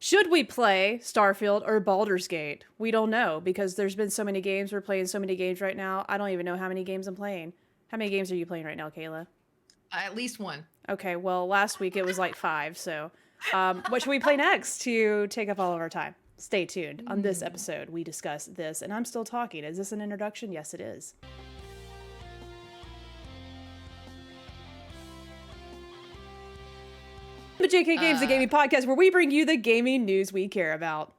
Should we play Starfield or Baldur's Gate? We don't know because there's been so many games. We're playing so many games right now. I don't even know how many games I'm playing. How many games are you playing right now, Kayla? At least one. Okay, well, last week it was like 5. So what should we play next to take up all of our time? Stay tuned. On this episode, we discuss this. And I'm still talking. Is this an introduction? Yes, it is. The JK Games, the gaming podcast where we bring you the gaming news we care about.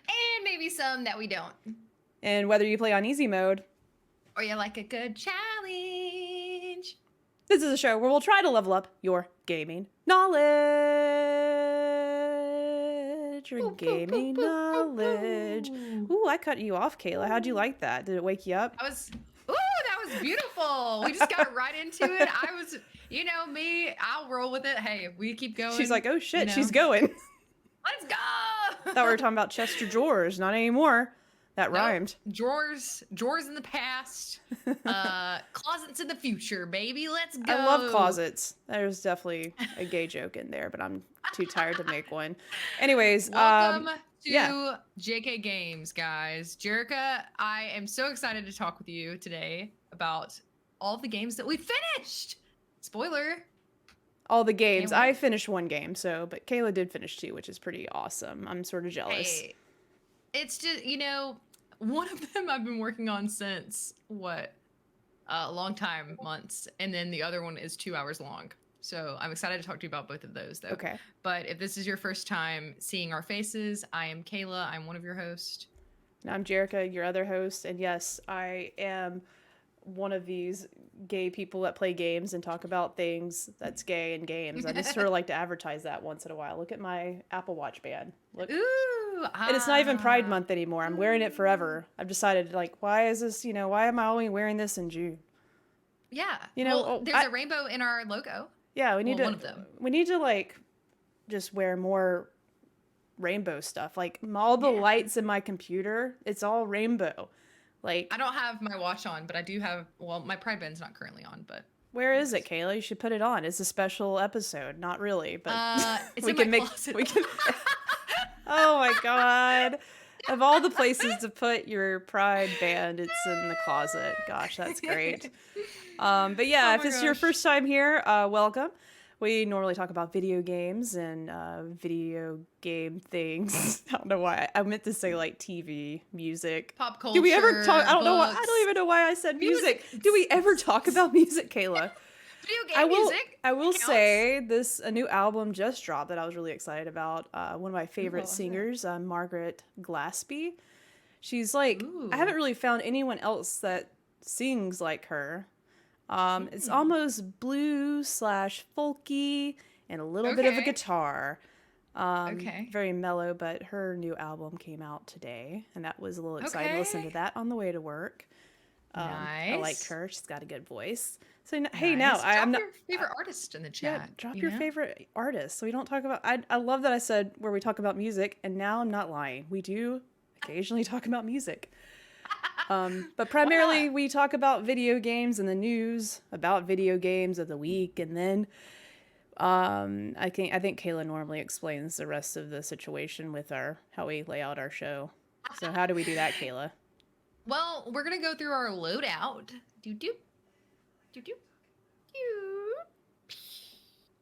And maybe some that we don't. And whether you play on easy mode, or you like a good challenge. This is a show where we'll try to level up your gaming knowledge. Your gaming knowledge. Ooh, I cut you off, Kayla. How'd you like that? Did it wake you up? That was beautiful. We just got right into it. I was, me, I'll roll with it. Hey, we keep going. She's like, oh shit, she's going. Let's go. Thought we were talking about Chester drawers. Not anymore. That rhymed. Drawers in the past, closets in the future, baby. Let's go. I love closets. There's definitely a gay joke in there, but I'm too tired to make one. Anyways, welcome to JK Games, guys. Jerica, I am so excited to talk with you today about all the games that we finished. Spoiler. All the games. I finished one game, but Kayla did finish 2, which is pretty awesome. I'm sort of jealous. Hey. It's just, one of them I've been working on since, a long time, months. And then the other one is 2 hours long. So I'm excited to talk to you about both of those, though. Okay. But if this is your first time seeing our faces, I am Kayla. I'm one of your hosts. And I'm Jerica, your other host. And yes, I am one of these gay people that play games and talk about things that's gay in games. I just sort of like to advertise that once in a while. Look at my Apple Watch band. Look. Ooh. And it's not even Pride Month anymore. I'm wearing it forever. I've decided, why is this, why am I only wearing this in June? Yeah. There's a rainbow in our logo. Yeah, we need to. One of them. We need to just wear more rainbow stuff. All the lights in my computer, it's all rainbow. I don't have my watch on, but I do have. Well, my Pride band's not currently on, but where is it, Kayla? You should put it on. It's a special episode. Not really, but it's in my closet. Oh my god! Of all the places to put your Pride band, it's in the closet. Gosh, that's great. But yeah, if it's your first time here, welcome. We normally talk about video games and video game things. I don't know why. I meant to say TV, music. Pop culture. Do we ever talk? I don't know. Books. I don't even know why I said music. Do we ever talk about music, Kayla? Video game music. I will say a new album just dropped that I was really excited about. One of my favorite singers, Margaret Glaspie. She's I haven't really found anyone else that sings like her. It's almost blues / folky and a little bit of a guitar. Very mellow, but her new album came out today, and that was a little exciting to listen to that on the way to work. Nice. I liked her. She's got a good voice. So hey, now I'm not your favorite artist in the chat. Yeah, drop your favorite artist. So we don't talk about. I love that I said where we talk about music, and now I'm not lying. We do occasionally talk about music. But primarily we talk about video games and the news about video games of the week, and then I think Kayla normally explains the rest of the situation with how we lay out our show. So how do we do that, Kayla? Well, we're gonna go through our loadout. Do.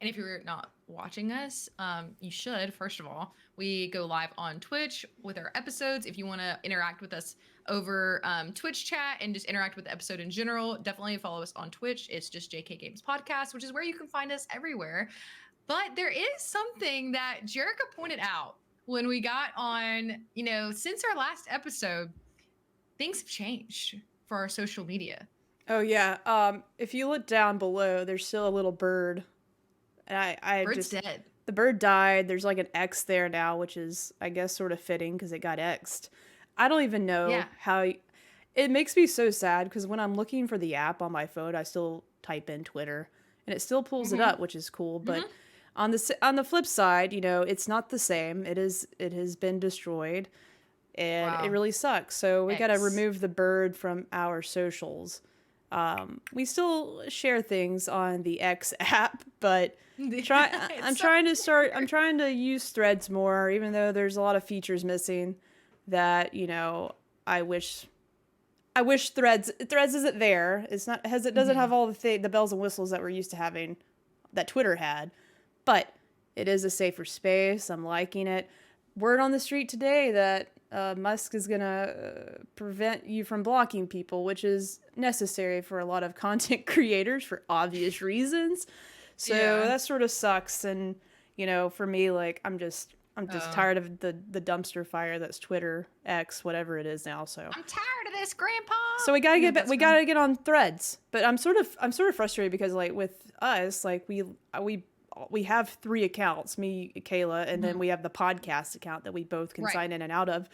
And if you're not watching us, you should. First of all, we go live on Twitch with our episodes. If you want to interact with us over Twitch chat and just interact with the episode in general, definitely follow us on Twitch. It's just JK Games Podcast, which is where you can find us everywhere. But there is something that Jerica pointed out when we got on, since our last episode, things have changed for our social media. Oh, yeah. If you look down below, there's still a little bird. And Bird's dead. The bird died. There's an X there now, which is, I guess, sort of fitting because it got X'd. I don't even know how... It makes me so sad because when I'm looking for the app on my phone, I still type in Twitter. And it still pulls it up, which is cool. But on the flip side, it's not the same. It has been destroyed. And it really sucks. So we got to remove the bird from our socials. We still share things on the X app, but I'm trying to use Threads more, even though there's a lot of features missing that, I wish Threads isn't there. It doesn't have all the bells and whistles that we're used to having, that Twitter had, but it is a safer space. I'm liking it. Word on the street today that Musk is gonna prevent you from blocking people, which is necessary for a lot of content creators for obvious reasons. So that sort of sucks. And for me, like I'm just tired of the dumpster fire that's Twitter, X, whatever it is now. So I'm tired of this, Grandpa. So we gotta get on Threads. But I'm sort of frustrated because like with us, like we have 3 accounts, me, Kayla, and then we have the podcast account that we both can sign in and out of.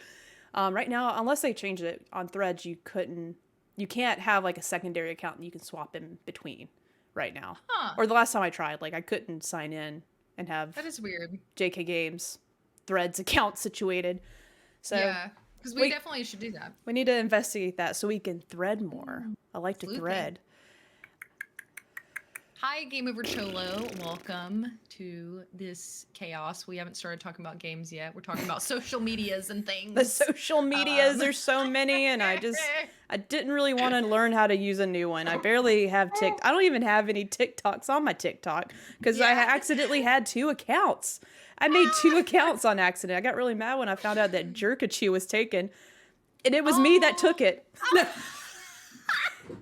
Right now, unless they changed it on Threads, you can't have like a secondary account that you can swap in between right now. Or the last time I tried, like I couldn't sign in and have that is weird. jkgames Threads account situated. So yeah, because we definitely should do that. We need to investigate that so we can thread more. I like to thread. Hi, Game Over Cholo. Welcome to this chaos. We haven't started talking about games yet. We're talking about social medias and things. The social medias, there's so many, and I didn't really want to learn how to use a new one. I barely have I don't even have any TikToks on my TikTok because I accidentally had 2 accounts. I made 2 accounts on accident. I got really mad when I found out that Jerkachi was taken, and it was me that took it.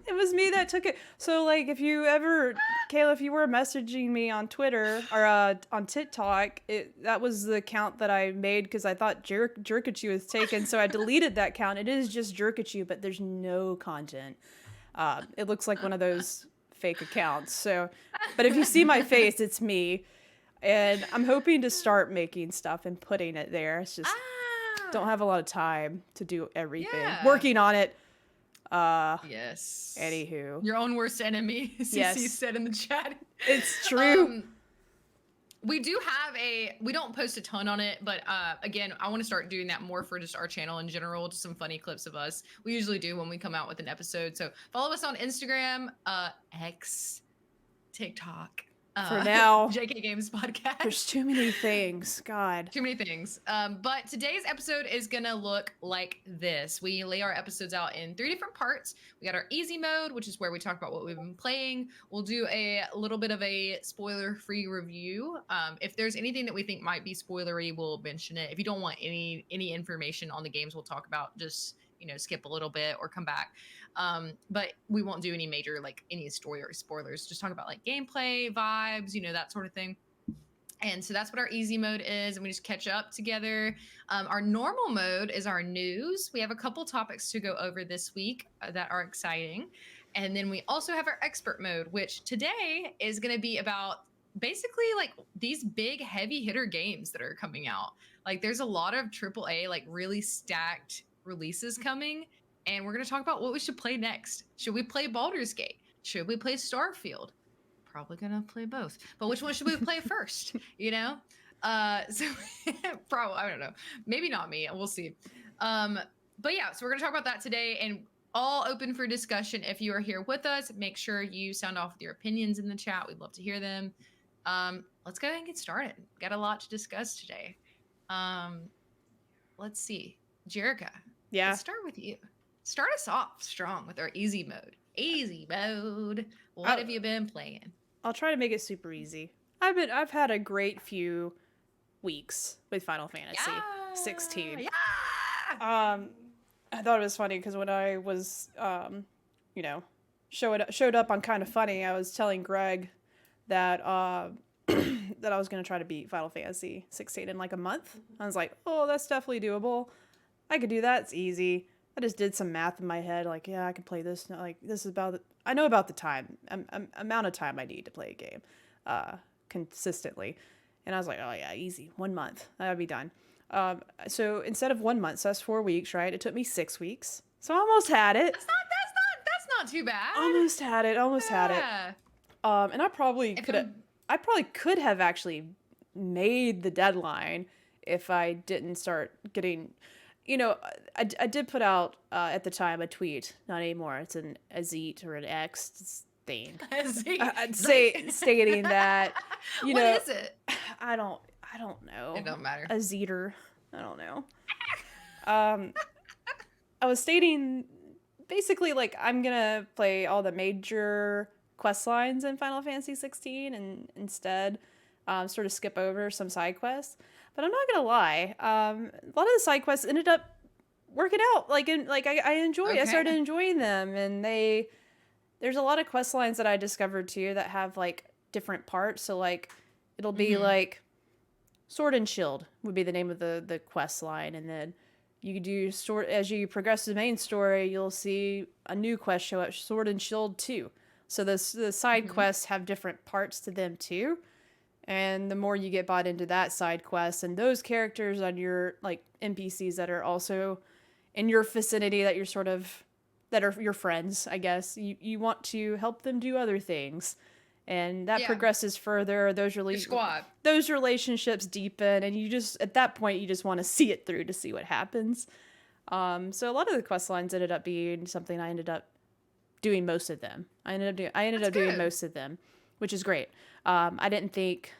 It was me that took it. So, like, Kayla, if you were messaging me on Twitter or on TikTok, that was the account that I made because I thought Jerkachi was taken. So I deleted that account. It is just Jerkachi, but there's no content. It looks like one of those fake accounts. So, but if you see my face, it's me. And I'm hoping to start making stuff and putting it there. It's just don't have a lot of time to do everything. Yeah. Working on it. Yes. Anywho. Your own worst enemy, CC said in the chat. It's true. We don't post a ton on it, but again, I want to start doing that more for just our channel in general, just some funny clips of us. We usually do when we come out with an episode. So follow us on Instagram, X, TikTok. For now, jkgames podcast. There's too many things. God. Too many things. But today's episode is going to look like this. We lay our episodes out in 3 different parts. We got our easy mode, which is where we talk about what we've been playing. We'll do a little bit of a spoiler-free review. If there's anything that we think might be spoilery, we'll mention it. If you don't want any information on the games we'll talk about, just skip a little bit or come back. But we won't do any major, like any story or spoilers. Just talk about like gameplay, vibes, that sort of thing. And so that's what our easy mode is. And we just catch up together. Our normal mode is our news. We have a couple topics to go over this week that are exciting. And then we also have our expert mode, which today is going to be about basically like these big heavy hitter games that are coming out. Like there's a lot of AAA, like really stacked releases coming. And we're going to talk about what we should play next. Should we play Baldur's Gate? Should we play Starfield? Probably going to play both. But which one should we play first? So probably, I don't know. Maybe not me. We'll see. But yeah, so we're going to talk about that today and all open for discussion. If you are here with us, make sure you sound off with your opinions in the chat. We'd love to hear them. Let's go ahead and get started. Got a lot to discuss today. Let's see. Jerica. Yeah. Let's start with you. Start us off strong with our easy mode. Easy mode. What have you been playing? I'll try to make it super easy. I've had a great few weeks with Final Fantasy 16. Yeah. I thought it was funny because when I was showed up on Kind of Funny, I was telling Greg that that I was going to try to beat Final Fantasy 16 in like a month. I was like, "Oh, that's definitely doable. I could do that. It's easy." I just did some math in my head, like, yeah, I can play this. Like, this is I know about the time, amount of time I need to play a game, consistently. And I was like, oh yeah, easy, 1 month, that'll be done. So instead of 1 month, so that's 4 weeks, right? It took me 6 weeks, so I almost had it. That's not too bad. Almost had it. And I probably could have actually made the deadline if I didn't start getting. you know, I did put out at the time a tweet. Not anymore. It's a Zeet or an X thing. I'd say stating that, you know, what is it? I don't know. It don't matter. A Zeeter. I don't know. I was stating basically like I'm gonna play all the major quest lines in Final Fantasy 16 and instead sort of skip over some side quests. But I'm not gonna lie, a lot of the side quests ended up working out. I enjoy. Okay. I started enjoying them, and there's a lot of quest lines that I discovered too that have like different parts. So like it'll be like Sword and Shield would be the name of the quest line, and then you do as you progress the main story, you'll see a new quest show up, Sword and Shield 2. So the side quests have different parts to them too. And the more you get bought into that side quest and those characters on your like NPCs that are also in your vicinity that that are your friends, I guess, you want to help them do other things. And that progresses further. Those relationships deepen, and you just at that point you just want to see it through to see what happens. So a lot of the quest lines ended up being something I ended up doing most of them. I ended up doing most of them, which is great. I didn't think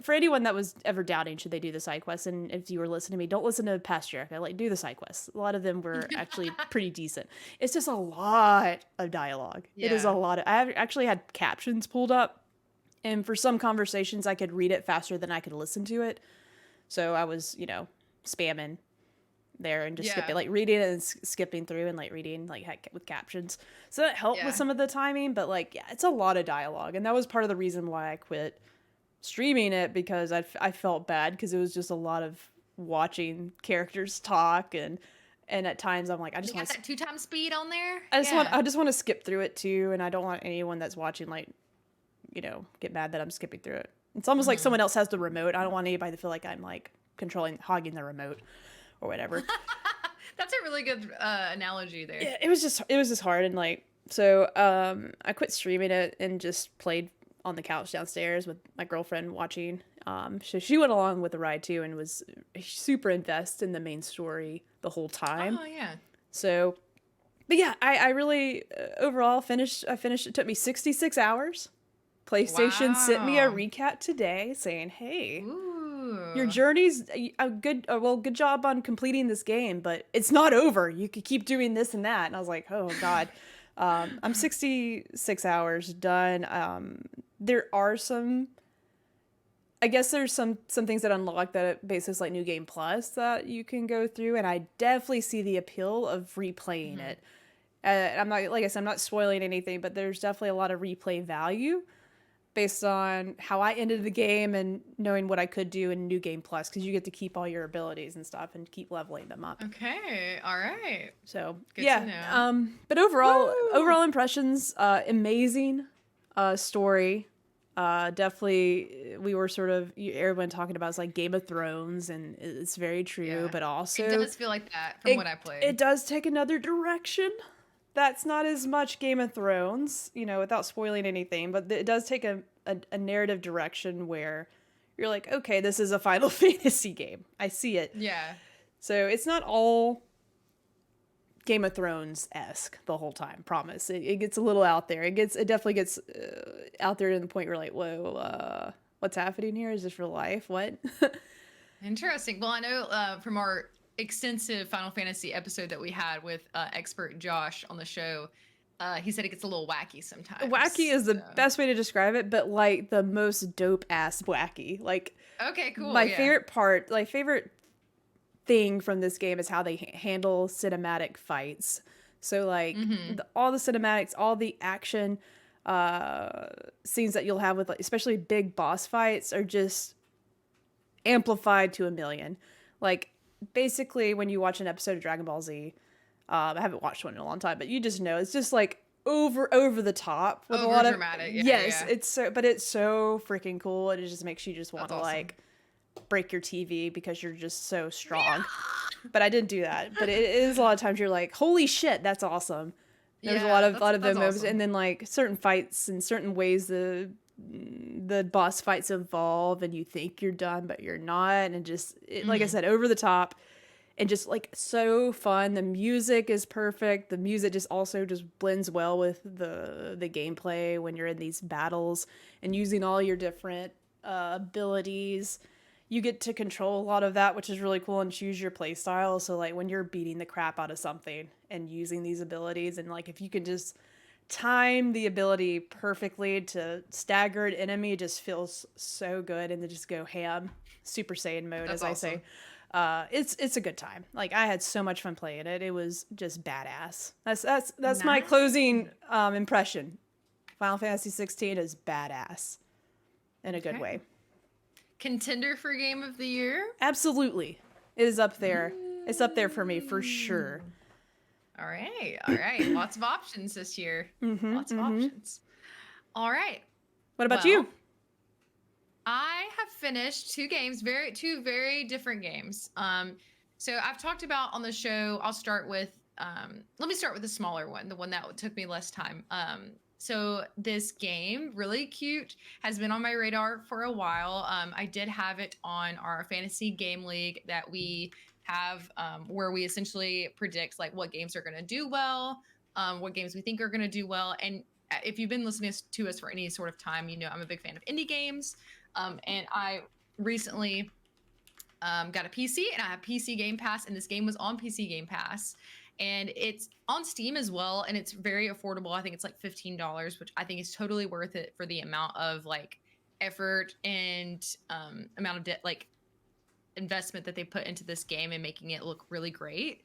for anyone that was ever doubting should they do the side quests, and if you were listening to me, don't listen to past Jericho. Like, do the side quests. A lot of them were actually pretty decent. It's just a lot of dialogue. Yeah. It is a lot of. I actually had captions pulled up, and for some conversations, I could read it faster than I could listen to it. So I was, spamming there and just skipping, like reading it and skipping through and like reading like with captions. So that helped with some of the timing, but like, it's a lot of dialogue, and that was part of the reason why I quit streaming it, because I felt bad because it was just a lot of watching characters talk, and at times I'm like, I just want that 2x speed on there. I just want to skip through it too, and I don't want anyone that's watching like, get mad that I'm skipping through it. It's almost like someone else has the remote. I don't want anybody to feel like I'm like hogging the remote or whatever. That's a really good analogy there. Yeah, it was just hard, and like so I quit streaming it and just played on the couch downstairs with my girlfriend watching. So she went along with the ride too and was super invested in the main story the whole time. Oh yeah. So, but yeah, I really overall finished. It took me 66 hours. PlayStation sent me a recap today saying, "Hey, your journey's a good. Good job on completing this game, but it's not over. You could keep doing this and that." And I was like, "Oh God." I'm 66 hours done. There are some things that unlock that basis like New Game Plus that you can go through, and I definitely see the appeal of replaying it. I'm not, like I said, I'm not spoiling anything, but there's definitely a lot of replay value based on how I ended the game and knowing what I could do in New Game Plus, because you get to keep all your abilities and stuff and keep leveling them up. Okay, all right. So good to know. But overall impressions, amazing story. Definitely, we were sort of everyone talking about it's like Game of Thrones, and it's very true. But also, it does feel like that from what I played. It does take another direction. That's not as much Game of Thrones, without spoiling anything, but it does take a narrative direction where you're like, okay, this is a Final Fantasy game. I see it. Yeah. So it's not all Game of Thrones-esque the whole time, promise. It gets a little out there. It definitely gets out there to the point where you're like, whoa, what's happening here? Is this real life? What? Interesting. Well, I know from our extensive Final Fantasy episode that we had with expert Josh on the show, he said it gets a little wacky sometimes. Wacky is the best way to describe it, but like the most dope ass wacky. Like, okay, cool. My favorite thing from this game is how they handle cinematic fights. So like all the cinematics, all the action scenes that you'll have with especially big boss fights are just amplified to a million. Like, basically, when you watch an episode of Dragon Ball Z, I haven't watched one in a long time, but you just know it's just like over the top with a lot of dramatic. Yes, it's so freaking cool, and it just makes you just want to like break your TV because you're just so strong. But I didn't do that. But it is a lot of times you're like, holy shit, that's awesome. There's a lot of those moves, awesome. And then like certain fights and certain ways the boss fights evolve, and you think you're done but you're not, and like I said, over the top. and just like so fun. The music is perfect. The music just also just blends well with the gameplay when you're in these battles and using all your different abilities. You get to control a lot of that, which is really cool, and choose your play style. So like when you're beating the crap out of something and using these abilities, and like if you can just time the ability perfectly to stagger an enemy, it just feels so good, and to just go ham, Super Saiyan mode, That's as I awesome. say. It's a good time. Like I had so much fun playing it. It was just badass. That's my Nice. closing impression. Final Fantasy 16 is badass in a good Okay. way. Contender for Game of the Year? Absolutely, it is up there. It's up there for me for sure. All right. All right. Lots of options this year. Lots of options. All right. What about Well, you? I have finished two very different games. So I've talked about on the show. I'll start with let me start with the smaller one, the one that took me less time. So this game, really cute, has been on my radar for a while. I did have it on our fantasy game league that we have, where we essentially predict like what games are going to do well, what games we think are going to do well, and if you've been listening to us for any sort of time, you know I'm a big fan of indie games. And I recently got a PC, and I have PC Game Pass, and this game was on PC Game Pass. And it's on Steam as well, and it's very affordable. I think it's like $15, which I think is totally worth it for the amount of like effort and amount of like investment that they put into this game and making it look really great.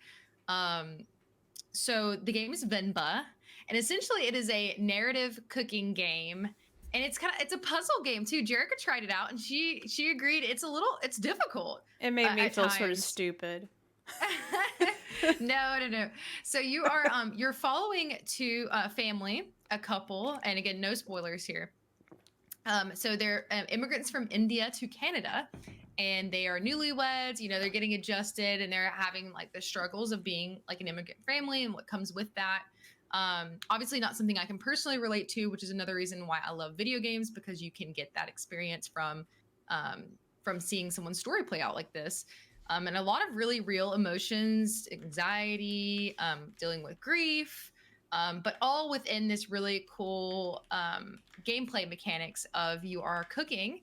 So the game is Venba, and essentially it is a narrative cooking game, and it's a puzzle game too. Jerica tried it out, and she agreed it's difficult. It made me feel sort of times. stupid. No. So you're following a family, a couple, and again, no spoilers here. So they're immigrants from India to Canada, and they are newlyweds. You know, they're getting adjusted, and they're having like the struggles of being like an immigrant family and what comes with that. Obviously not something I can personally relate to, which is another reason why I love video games, because you can get that experience from seeing someone's story play out like this. And a lot of really real emotions, anxiety, dealing with grief, but all within this really cool gameplay mechanics of you are cooking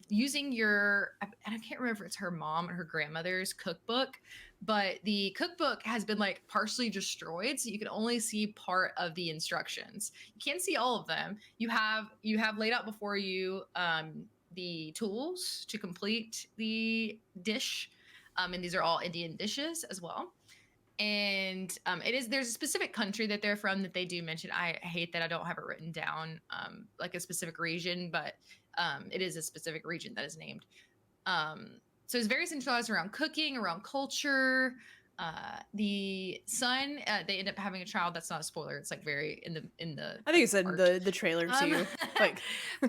using your, and I can't remember if it's her mom or her grandmother's cookbook, but the cookbook has been like partially destroyed, so you can only see part of the instructions. You can't see all of them. You have laid out before you the tools to complete the dish, and these are all Indian dishes as well. And there's a specific country that they're from that they do mention. I hate that I don't have it written down, like a specific region, but it is a specific region that is named. So it's very centralized around cooking, around culture. The son, they end up having a child. That's not a spoiler. It's like very in the. I think it's in the trailer too. Like,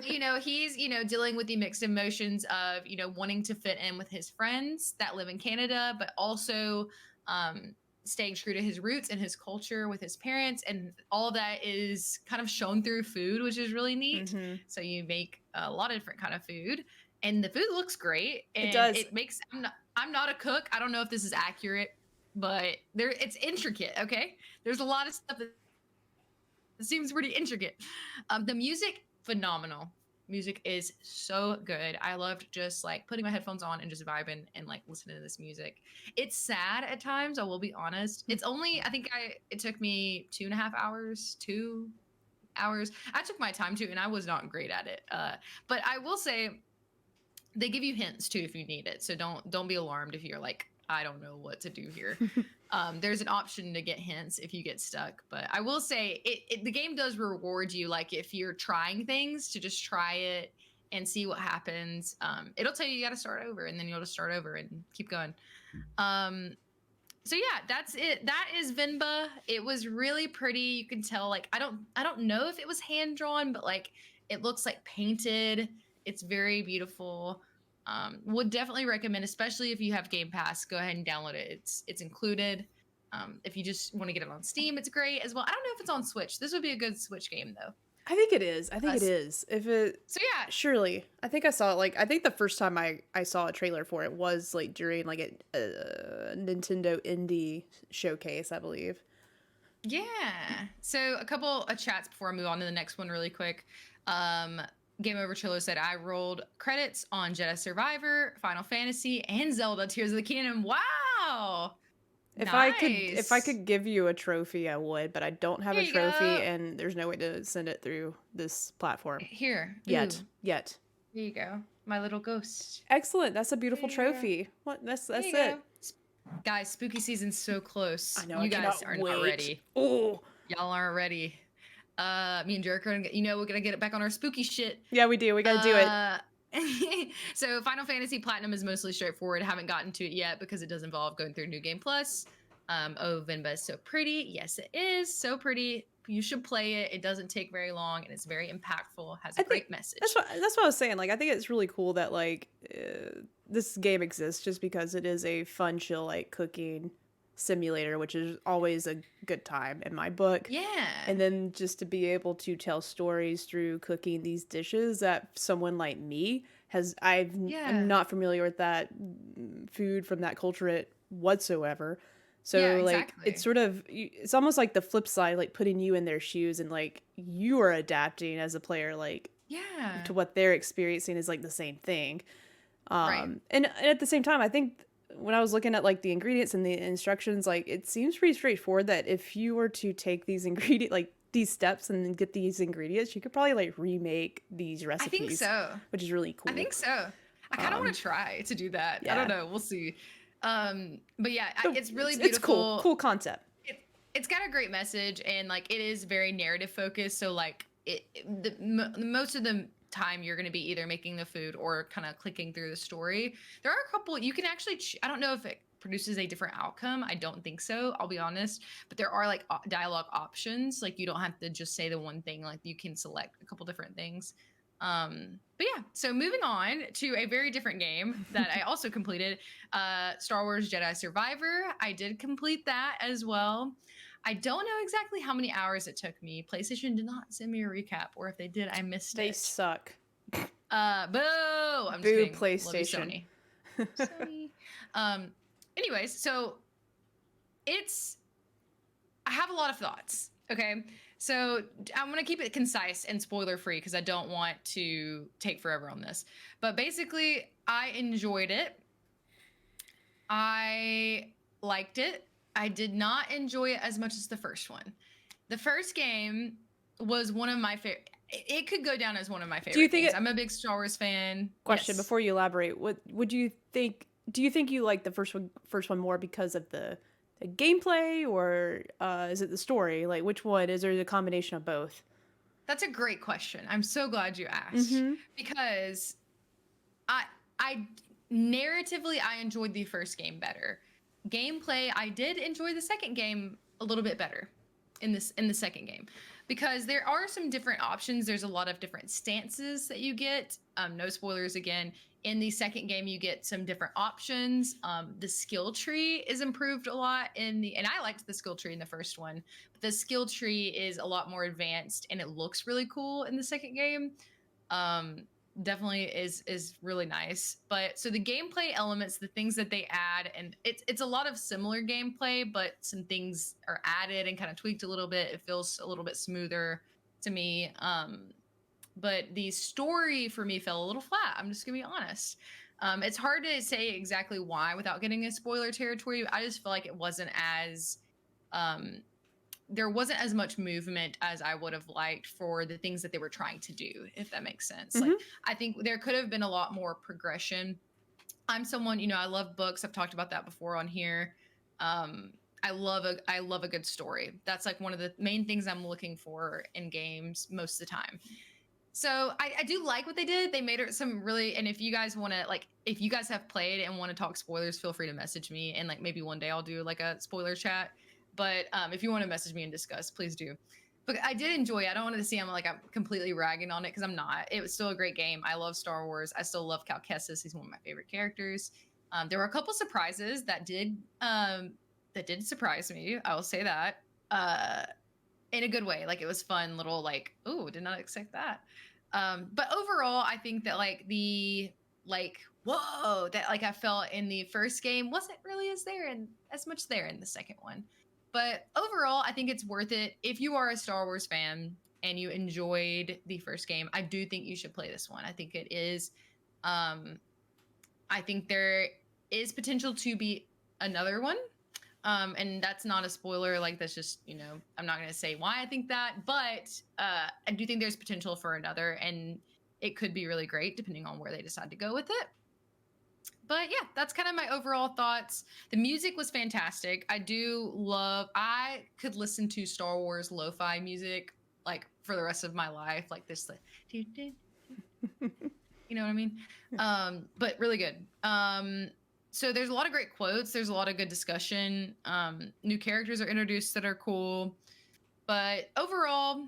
you know, he's dealing with the mixed emotions of wanting to fit in with his friends that live in Canada, but also staying true to his roots and his culture with his parents, and all of that is kind of shown through food, which is really neat. Mm-hmm. So you make a lot of different kind of food, and the food looks great. And it does. It makes I'm not a cook. I don't know if this is accurate, but it's intricate. Okay, there's a lot of stuff that seems pretty intricate. The music, phenomenal. Music is so good. I loved just like putting my headphones on and just vibing and like listening to this music. It's sad at times, I will be honest. It's only, it took me 2.5 hours, 2 hours. I took my time too, and I was not great at it. But I will say they give you hints too if you need it. So don't be alarmed if you're like, I don't know what to do here. There's an option to get hints if you get stuck. But I will say the game does reward you. Like if you're trying things, to just try it and see what happens. It'll tell you got to start over, and then you'll just start over and keep going. So yeah, that's it. That is Venba. It was really pretty. You can tell, like, I don't know if it was hand drawn, but like it looks like painted. It's very beautiful. Would definitely recommend, especially if you have Game Pass, go ahead and download it. It's included. If you just want to get it on Steam, it's great as well. I don't know if it's on Switch. This would be a good Switch game though. I think it is. I think it is. If it So yeah, surely. I think I saw it like I think the first time I saw a trailer for it was like during like a Nintendo Indie showcase, I believe. yeah. So a couple of chats before I move on to the next one really quick. Um, Game Over Chillo said I rolled credits on Jedi Survivor, Final Fantasy, and Zelda Tears of the Kingdom. Wow. If I Nice. could give you a trophy, I would, but I don't have Here a you go. trophy and there's no way to send it through this platform Here. Ooh. yet. Yet. Here you go. My little ghost. Excellent. That's a beautiful Here you go. trophy. What? That's Here you it. go. Guys, spooky season's so close. I know. You I guys cannot are wait. not ready. Oh. Y'all aren't ready. Me and Jerk are gonna, we're gonna get it back on our spooky shit. Yeah, we do. We gotta do it. So Final Fantasy Platinum is mostly straightforward. I haven't gotten to it yet because it does involve going through New Game Plus. Oh, Venba is so pretty. Yes, it is so pretty. You should play it. It doesn't take very long, and it's very impactful. Has a great message. That's what I was saying. Like, I think it's really cool that like this game exists just because it is a fun, chill, like cooking simulator, which is always a good time in my book. Yeah. And then just to be able to tell stories through cooking these dishes that someone like me I'm not familiar with that food from that culture whatsoever. So yeah, like it's sort of it's almost like the flip side, like putting you in their shoes and like you are adapting as a player like to what they're experiencing is like the same thing. Right. And at the same time, I think when I was looking at like the ingredients and the instructions, like it seems pretty straightforward that if you were to take these these steps and then get these ingredients, you could probably like remake these recipes. I think so. Which is really cool. I think so. I kind of want to try to do that. Yeah. I don't know. We'll see. But yeah, it's really beautiful. It's cool. Cool concept. It's got a great message, and like it is very narrative focused. So like most of the time you're going to be either making the food or kind of clicking through the story. There are a couple you can actually. I don't know if it produces a different outcome. I don't think so. I'll be honest. But there are like dialogue options. Like you don't have to just say the one thing. Like you can select a couple different things. But yeah, so moving on to a very different game that I also completed, Star Wars Jedi Survivor. I did complete that as well. I don't know exactly how many hours it took me. PlayStation did not send me a recap, or if they did, I missed it. They suck. Boo! I'm just Boo, kidding. PlayStation. Love you, Sony. Anyways, so I have a lot of thoughts. Okay. So I'm going to keep it concise and spoiler free because I don't want to take forever on this. But basically, I enjoyed it. I liked it. I did not enjoy it as much as the first one. The first game was one of my favorite. It could go down as one of my favorite. Do you think games. I'm a big Star Wars fan. Question before you elaborate. What would you think? Do you think you like the first one more because of the gameplay, or is it the story? Like, which one? Is there a combination of both? That's a great question. I'm so glad you asked because I narratively I enjoyed the first game better. Gameplay, I did enjoy the second game a little bit better in the second game because there are some different options. There's a lot of different stances that you get. No spoilers again. In the second game, you get some different options. The skill tree is improved a lot and I liked the skill tree in the first one, but the skill tree is a lot more advanced and it looks really cool in the second game. Definitely is really nice. But so the gameplay elements, the things that they add, and it's a lot of similar gameplay, but some things are added and kind of tweaked a little bit. It feels a little bit smoother to me. But the story for me fell a little flat. I'm just gonna be honest. It's hard to say exactly why without getting a spoiler territory. I just feel like it wasn't as there wasn't as much movement as I would have liked for the things that they were trying to do, if that makes sense. Like I think there could have been a lot more progression. I'm someone, I love books. I've talked about that before on here. I love a good story. That's like one of the main things I'm looking for in games most of the time. So I do like what they did. They made it some really, and if you guys want to, like, if you guys have played and want to talk spoilers, feel free to message me. And like maybe one day I'll do like a spoiler chat. But if you want to message me and discuss, please do. But I did enjoy it. I don't want to see I'm completely ragging on it because I'm not. It was still a great game. I love Star Wars. I still love Cal Kestis. He's one of my favorite characters. There were a couple surprises that did surprise me. I will say that. in a good way. Like it was fun, little like, oh, did not expect that. But overall, I think that like the like whoa that like I felt in the first game wasn't really as much there in the second one. But overall, I think it's worth it if you are a Star Wars fan and you enjoyed the first game. I do think you should play this one. I think it is. I think there is potential to be another one. And that's not a spoiler. Like that's just, I'm not going to say why I think that, but I do think there's potential for another, and it could be really great depending on where they decide to go with it. But yeah, that's kind of my overall thoughts. The music was fantastic. I could listen to Star Wars lo-fi music like for the rest of my life. Like this, like, you know what I mean? But really good. So there's a lot of great quotes. There's a lot of good discussion. New characters are introduced that are cool. But overall,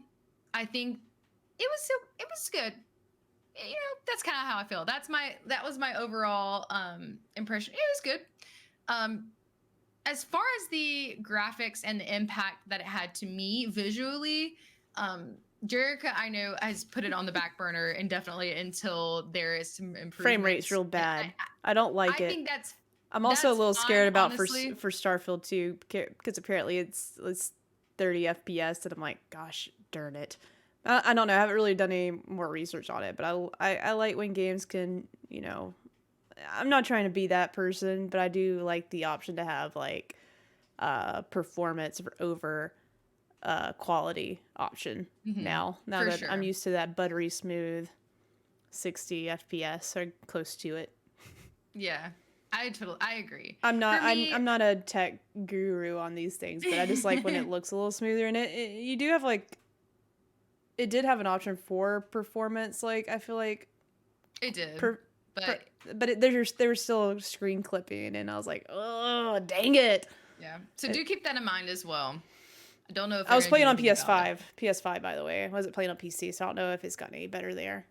I think it was good. That's kind of how I feel. That was my overall impression. It was good. As far as the graphics and the impact that it had to me visually, Jerica, I know, has put it on the back burner indefinitely until there is some improvement. Frame rate's real bad. I don't like it. I think I'm also a little scared about honestly. for Starfield 2 because apparently it's 30 FPS, and I'm like, gosh darn it. I don't know. I haven't really done any more research on it, but I like when games can, I'm not trying to be that person, but I do like the option to have like performance over quality option now that sure. I'm used to that buttery smooth 60 FPS or close to it. Yeah. I agree. I'm not a tech guru on these things, but I just like when it looks a little smoother, and you do have like it did have an option for performance, like I feel like it did. But there was still screen clipping, and I was like, oh, dang it. Yeah. So do keep that in mind as well. I don't know if I was playing on PS5. PS5, by the way. I wasn't playing on PC, so I don't know if it's gotten any better there.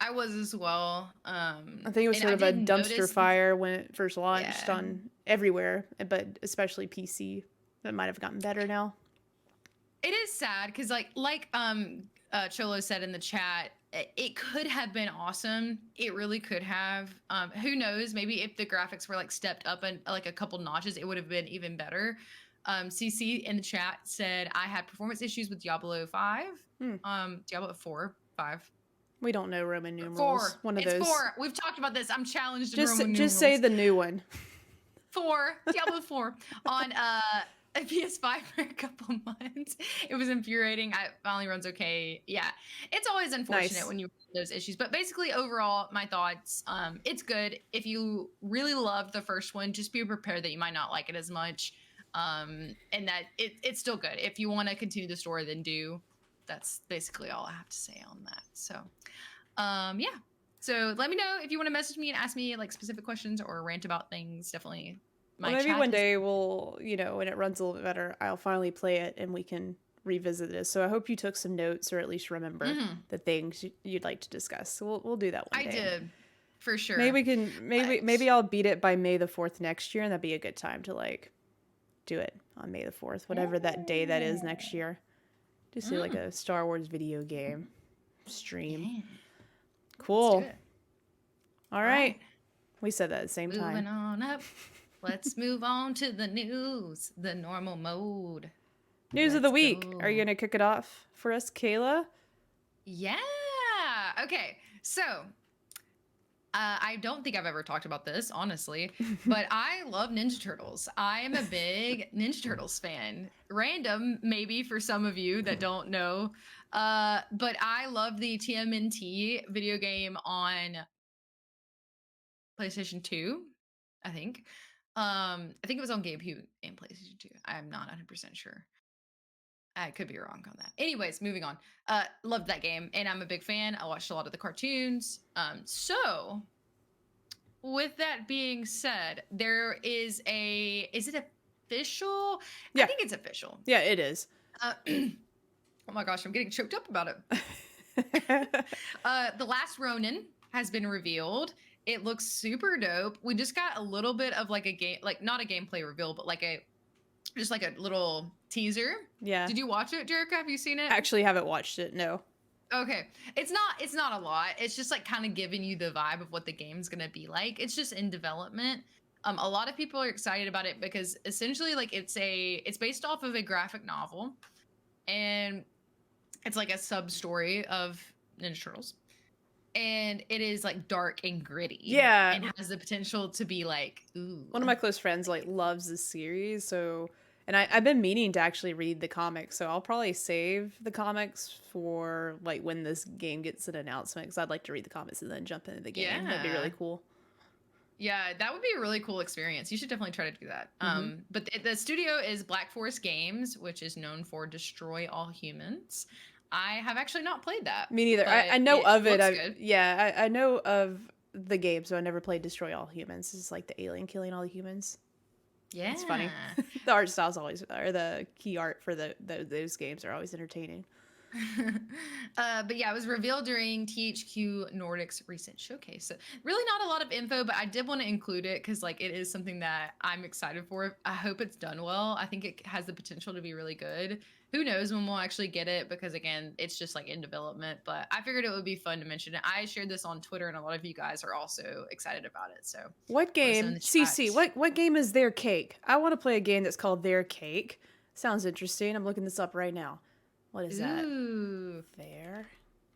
I was as well. I think it was sort of a dumpster fire when it first launched on everywhere, but especially PC. It might have gotten better now. It is sad because like Cholo said in the chat, it could have been awesome. It really could have. Who knows? Maybe if the graphics were like stepped up and like a couple notches, it would have been even better. CC in the chat said I had performance issues with Diablo 5. Diablo 4, 5. We don't know Roman numerals. 4. One of it's those. 4. We've talked about this. I'm challenged in Roman numerals. Just say the new one. 4. Diablo 4 on PS5 for a couple months. It was infuriating. It finally runs okay. Yeah, it's always unfortunate when you have those issues. But basically, overall, my thoughts, it's good. If you really loved the first one, just be prepared that you might not like it as much. And that it's still good. If you want to continue the story, then do. That's basically all I have to say on that. So, yeah. So let me know if you want to message me and ask me like specific questions or rant about things. Definitely. Maybe one day we'll, when it runs a little bit better, I'll finally play it and we can revisit this. So I hope you took some notes or at least remember the things you'd like to discuss. So we'll do that one day. I did, for sure. Maybe I'll beat it by May the 4th next year, and that'd be a good time to like do it on May the 4th, whatever that day that is next year. Just do like a Star Wars video game stream. Yeah. Cool. All right. We said that at the same time. Moving on up. Let's move on to the news, the normal mode. News of the week. Go. Are you going to kick it off for us, Kayla? Yeah. Okay. So, I don't think I've ever talked about this, honestly, but I love Ninja Turtles. I am a big Ninja Turtles fan. Random, maybe, for some of you that don't know. But I love the TMNT video game on PlayStation 2, I think. I think it was on GameCube and PlayStation 2. I'm not 100% sure. I could be wrong on that. Anyways, moving on. Loved that game, and I'm a big fan. I watched a lot of the cartoons. So, with that being said, there is is it official? Yeah. I think it's official. Yeah, it is. Oh my gosh, I'm getting choked up about it. The Last Ronin has been revealed. It looks super dope. We just got a little bit of like a game, like not a gameplay reveal, but like a just like a little teaser. Yeah. Did you watch it, Jerica? Have you seen it? Actually, haven't watched it. No. Okay. It's not a lot. It's just like kind of giving you the vibe of what the game's going to be like. It's just in development. A lot of people are excited about it because essentially like it's based off of a graphic novel, and it's like a sub story of Ninja Turtles. And it is like dark and gritty. Yeah. And has the potential to be like, ooh. One of my close friends like loves this series, so and I've been meaning to actually read the comics, so I'll probably save the comics for like when this game gets an announcement, because I'd like to read the comics and then jump into the game. Yeah. That'd be really cool. Yeah, that would be a really cool experience. You should definitely try to do that. But the studio is Black Forest Games, which is known for Destroy All Humans. I have actually not played that. Me neither. I know of it. Good. I know of the game, so I never played Destroy All Humans. It's like the alien killing all the humans. Yeah, it's funny. The art styles always, or the key art for those games are always entertaining. But yeah, it was revealed during THQ Nordic's recent showcase. So really not a lot of info, but I did want to include it because like it is something that I'm excited for. I hope it's done well. I think it has the potential to be really good. Who knows when we'll actually get it, because again, it's just like in development, but I figured it would be fun to mention it. I shared this on Twitter and a lot of you guys are also excited about it. So what game, CC, what game is Their Cake? I want to play a game that's called Their Cake. Sounds interesting. I'm looking this up right now. What is that? Their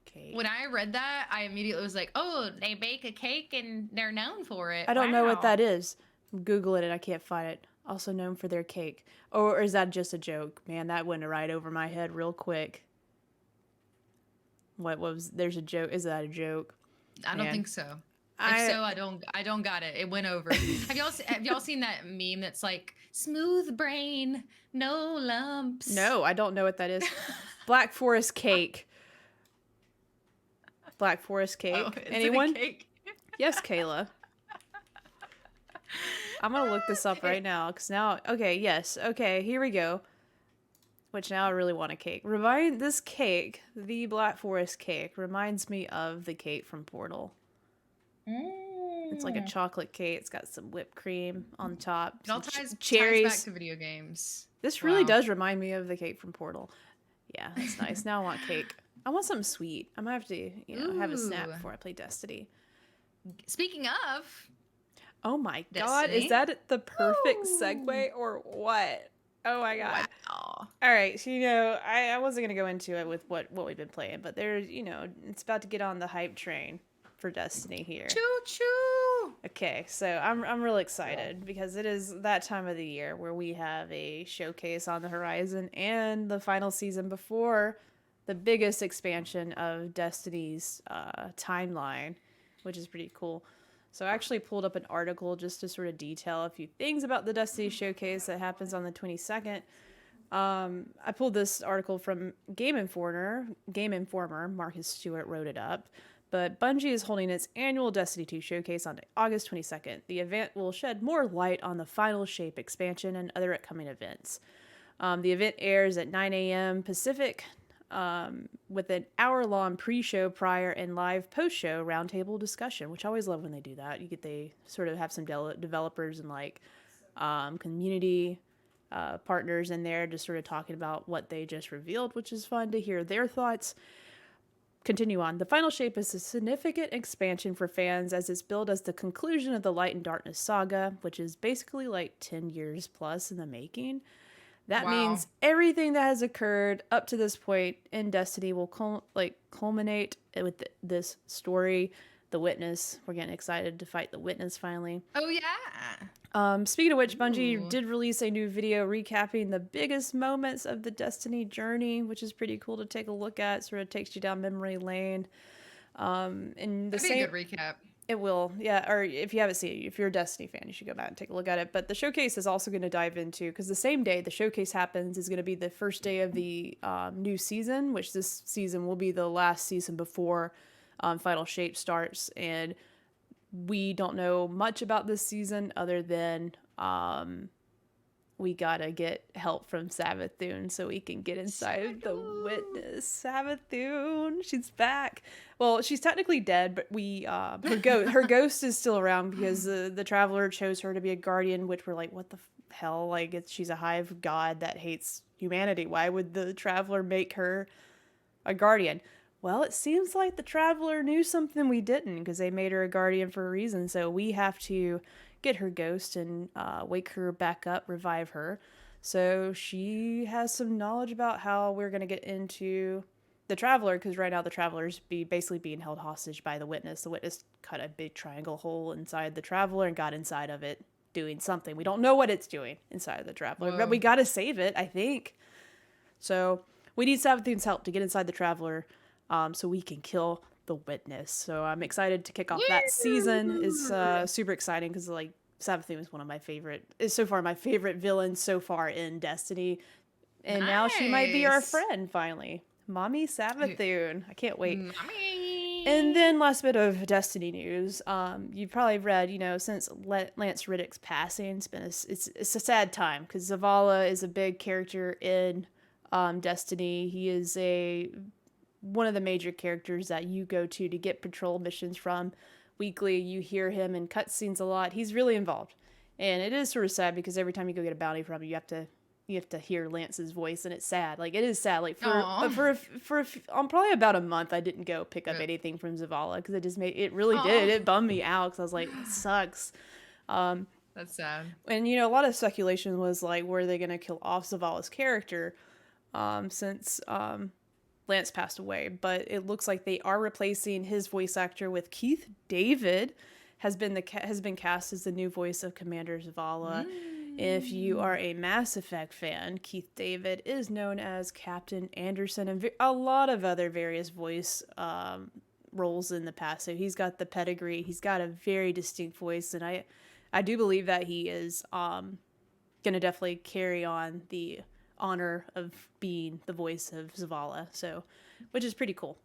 Cake. When I read that, I immediately was like, oh, they bake a cake and they're known for it. I don't know what that is. I'm Googling it. I can't find it. Also known for their cake. Or is that just a joke? Man, that went right over my head real quick. There's a joke. Is that a joke? I don't think so. If so, I don't got it. It went over. Have y'all seen that meme that's like smooth brain, no lumps? No, I don't know what that is. Black Forest Cake. Black Forest Cake. Oh, anyone? Cake? Yes, Kayla. I'm gonna look this up right now, because now, okay, yes, okay, here we go. Which now I really want a cake. This cake, the Black Forest cake, reminds me of the cake from Portal. It's like a chocolate cake. It's got some whipped cream on the top. It all ties back to video games. This really does remind me of the cake from Portal. Yeah, that's nice. Now I want cake. I want something sweet. I might have to, have a snack before I play Destiny. Speaking of... Oh my God, is that the perfect segue or what? Oh my God. Wow. All right, so I wasn't going to go into it with what we've been playing, but there's, it's about to get on the hype train for Destiny here. Choo-choo! Okay, so I'm really excited because it is that time of the year where we have a showcase on the horizon and the final season before the biggest expansion of Destiny's timeline, which is pretty cool. So I actually pulled up an article just to sort of detail a few things about the Destiny showcase that happens on the 22nd. I pulled this article from Game Informer. Marcus Stewart wrote it up. But Bungie is holding its annual Destiny 2 showcase on August 22nd. The event will shed more light on the Final Shape expansion and other upcoming events. The event airs at 9 a.m. Pacific, with an hour-long pre-show prior and live post-show roundtable discussion, which I always love when they do that. They sort of have some developers and like community partners in there just sort of talking about what they just revealed, which is fun to hear their thoughts. Continue on. The Final Shape is a significant expansion for fans as it's billed as the conclusion of the Light and Darkness saga, which is basically like 10 years plus in the making. That means everything that has occurred up to this point in Destiny will culminate with this story, The Witness. We're getting excited to fight The Witness finally. Oh, yeah. Speaking of which, Bungie did release a new video recapping the biggest moments of the Destiny journey, which is pretty cool to take a look at. Sort of takes you down memory lane. And That'd be a good recap. It will, yeah. Or if you haven't seen it, if you're a Destiny fan, you should go back and take a look at it. But the showcase is also going to dive into, because the same day the showcase happens is going to be the first day of the new season, which this season will be the last season before Final Shape starts. And we don't know much about this season other than we gotta get help from Savathun so we can get inside the witness. Savathun, she's back. Well, she's technically dead, but her ghost is still around because the traveler chose her to be a guardian, which we're like, what the hell? Like, she's a hive god that hates humanity. Why would the traveler make her a guardian? Well, it seems like the traveler knew something we didn't, because they made her a guardian for a reason. So we have to get her ghost and wake her back up, revive her. So she has some knowledge about how we're going to get into the traveler, because right now the traveler's basically being held hostage by the witness. The witness cut a big triangle hole inside the traveler and got inside of it doing something. We don't know what it's doing inside of the traveler, but we got to save it, I think. So we need Savathun's help to get inside the traveler, so we can kill the witness. So I'm excited to kick off that season. It's super exciting because like Savathun is one of my favorite villain so far in Destiny, and now she might be our friend finally. Mommy Savathun. I can't wait. Mommy. And then last bit of Destiny news. You've probably read, since Lance Reddick's passing, it's a sad time because Zavala is a big character in Destiny. He is one of the major characters that you go to get patrol missions from weekly. You hear him in cutscenes a lot. He's really involved, and it is sort of sad because every time you go get a bounty from him, you have to hear Lance's voice, and it's sad. Like, it is sad. Like, for probably about a month, I didn't go pick up anything from Zavala because it really did. It bummed me out because I was like, it sucks. That's sad. And a lot of speculation was like, were they going to kill off Zavala's character since Lance passed away? But it looks like they are replacing his voice actor with Keith David. Has been cast as the new voice of Commander Zavala. If you are a Mass Effect fan, Keith David is known as Captain Anderson and a lot of other various voice roles in the past. So he's got the pedigree. He's got a very distinct voice, and I do believe that he is going to definitely carry on the honor of being the voice of Zavala. So, which is pretty cool.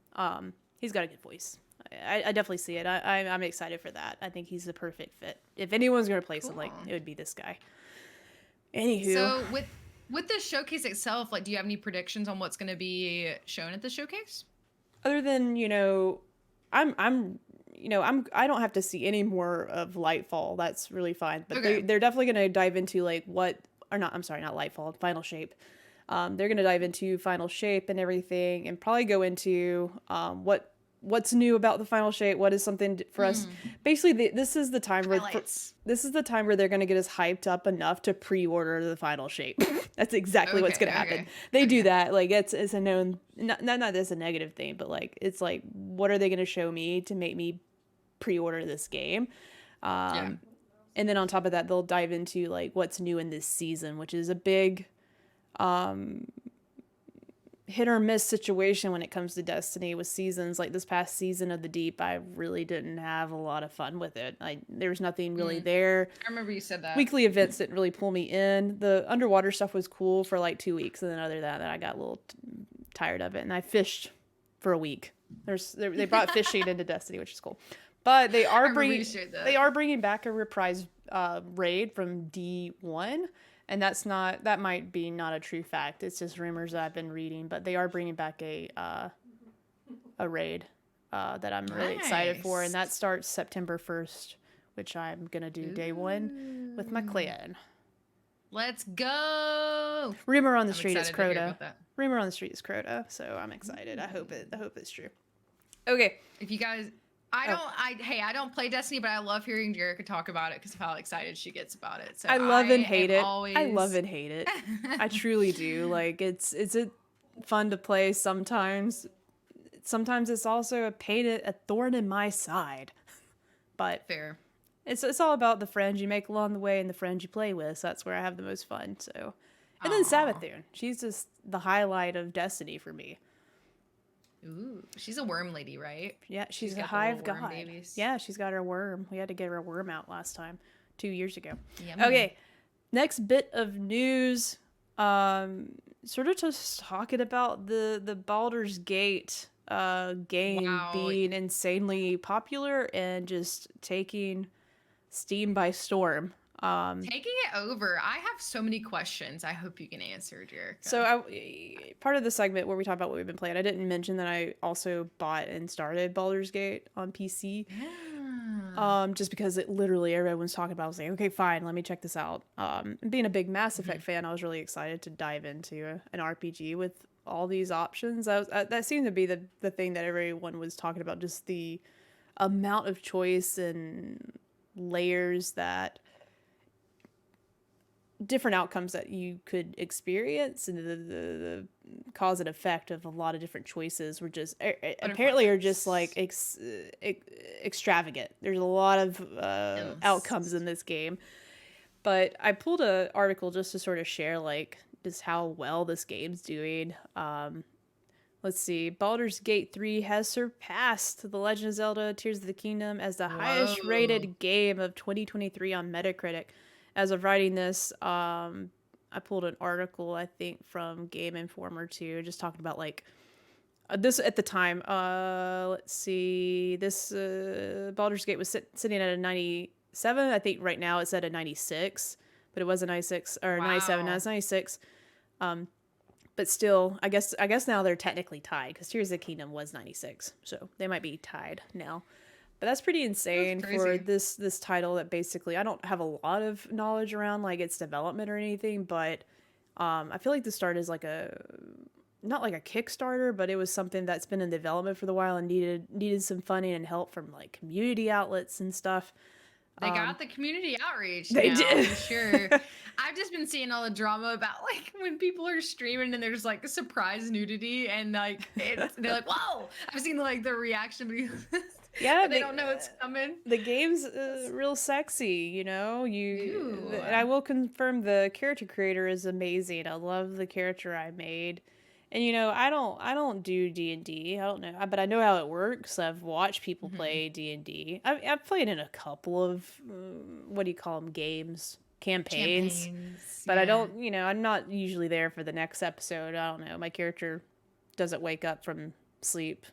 He's got a good voice. I definitely see it. I'm excited for that. I think he's the perfect fit. If anyone's going to replace him, it would be this guy. Anywho. So with the showcase itself, like, do you have any predictions on what's going to be shown at the showcase? Other than, I don't have to see any more of Lightfall. That's really fine. But they're definitely going to dive into not Lightfall, Final Shape. They're going to dive into Final Shape and everything, and probably go into what's new about the Final Shape. What is something for us? Basically, this is the time where they're going to get us hyped up enough to pre-order the Final Shape. That's exactly what's going to happen. They do that. Like, it's a known, not that's a negative thing, but like, it's like, what are they going to show me to make me pre-order this game? And then on top of that, they'll dive into like what's new in this season, which is a big hit or miss situation when it comes to Destiny with seasons. Like this past season of the Deep, I really didn't have a lot of fun with it. There was nothing really there. I remember you said that. Weekly events didn't really pull me in. The underwater stuff was cool for like 2 weeks, and then other than that, I got a little tired of it, and I fished for a week. They brought fishing into Destiny, which is cool. But they are bringing back a reprise raid from D1. And that might be not a true fact. It's just rumors that I've been reading. But they are bringing back a raid that I'm really excited for. And that starts September 1st, which I'm going to do day 1 with my clan. Let's go! Rumor on the street is Crota. Rumor on the street is Crota. So I'm excited. I hope it's true. Okay. If you guys... I don't play Destiny, but I love hearing Jerica talk about it because of how excited she gets about it. So I love and hate it. I love and hate it. I truly do. Like, it's fun to play sometimes. Sometimes it's also a thorn in my side. But fair. It's all about the friends you make along the way and the friends you play with. So that's where I have the most fun. So, and then Savathun. She's just the highlight of Destiny for me. Ooh, she's a worm lady, right? Yeah, she's a hive god. Yeah, she's got her worm. We had to get her worm out last time, 2 years ago. Yummy. Okay, next bit of news. Sort of just talking about the Baldur's Gate game being insanely popular and just taking Steam by storm. Taking it over. I have so many questions. I hope you can answer, Jerica. So part of the segment where we talk about what we've been playing, I didn't mention that I also bought and started Baldur's Gate on PC. Yeah. Just because it literally everyone's talking about it. I was like, okay, fine, let me check this out. Being a big Mass Effect fan, I was really excited to dive into an RPG with all these options. That seemed to be the thing that everyone was talking about, just the amount of choice and layers that different outcomes that you could experience, and the cause and effect of a lot of different choices were just apparently are just like extravagant. There's a lot of outcomes in this game, but I pulled an article just to sort of share like just how well this game's doing. Let's see. Baldur's Gate 3 has surpassed The Legend of Zelda Tears of the Kingdom as the highest rated game of 2023 on Metacritic. As of writing this, I pulled an article, I think, from Game Informer too, just talking about like this at the time. Let's see. This Baldur's Gate was sitting at a 97. I think right now it's at a 96, but it was a 96 or 97. Now it's 96. But still, I guess now they're technically tied because Tears of the Kingdom was 96, so they might be tied now. But that's pretty insane for this title that basically I don't have a lot of knowledge around like its development or anything, but I feel like the start is like not like a Kickstarter, but it was something that's been in development for a while and needed some funding and help from like community outlets and stuff. They got the community outreach. They did. For sure. I've just been seeing all the drama about like when people are streaming and there's like a surprise nudity and like they're like, "Whoa!" I've seen like the reaction videos. Yeah, they don't know it's coming. The game's real sexy, you know. And I will confirm the character creator is amazing. I love the character I made. And you know, I don't do D&D. I don't know, but I know how it works. I've watched people play D&D. I've played in a couple of what do you call them, campaigns. But I don't, you know, I'm not usually there for the next episode. I don't know. My character doesn't wake up from sleep.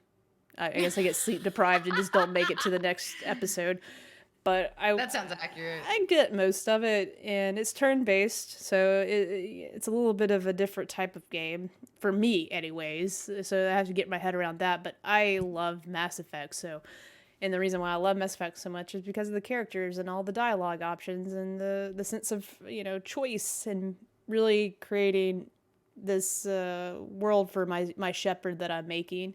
I guess I get sleep deprived and just don't make it to the next episode. But that sounds accurate. I get most of it, and it's turn-based, so it's a little bit of a different type of game for me, anyways. So I have to get my head around that. But I love Mass Effect, and the reason why I love Mass Effect so much is because of the characters and all the dialogue options and the sense of, you know, choice and really creating this world for my shepherd that I'm making.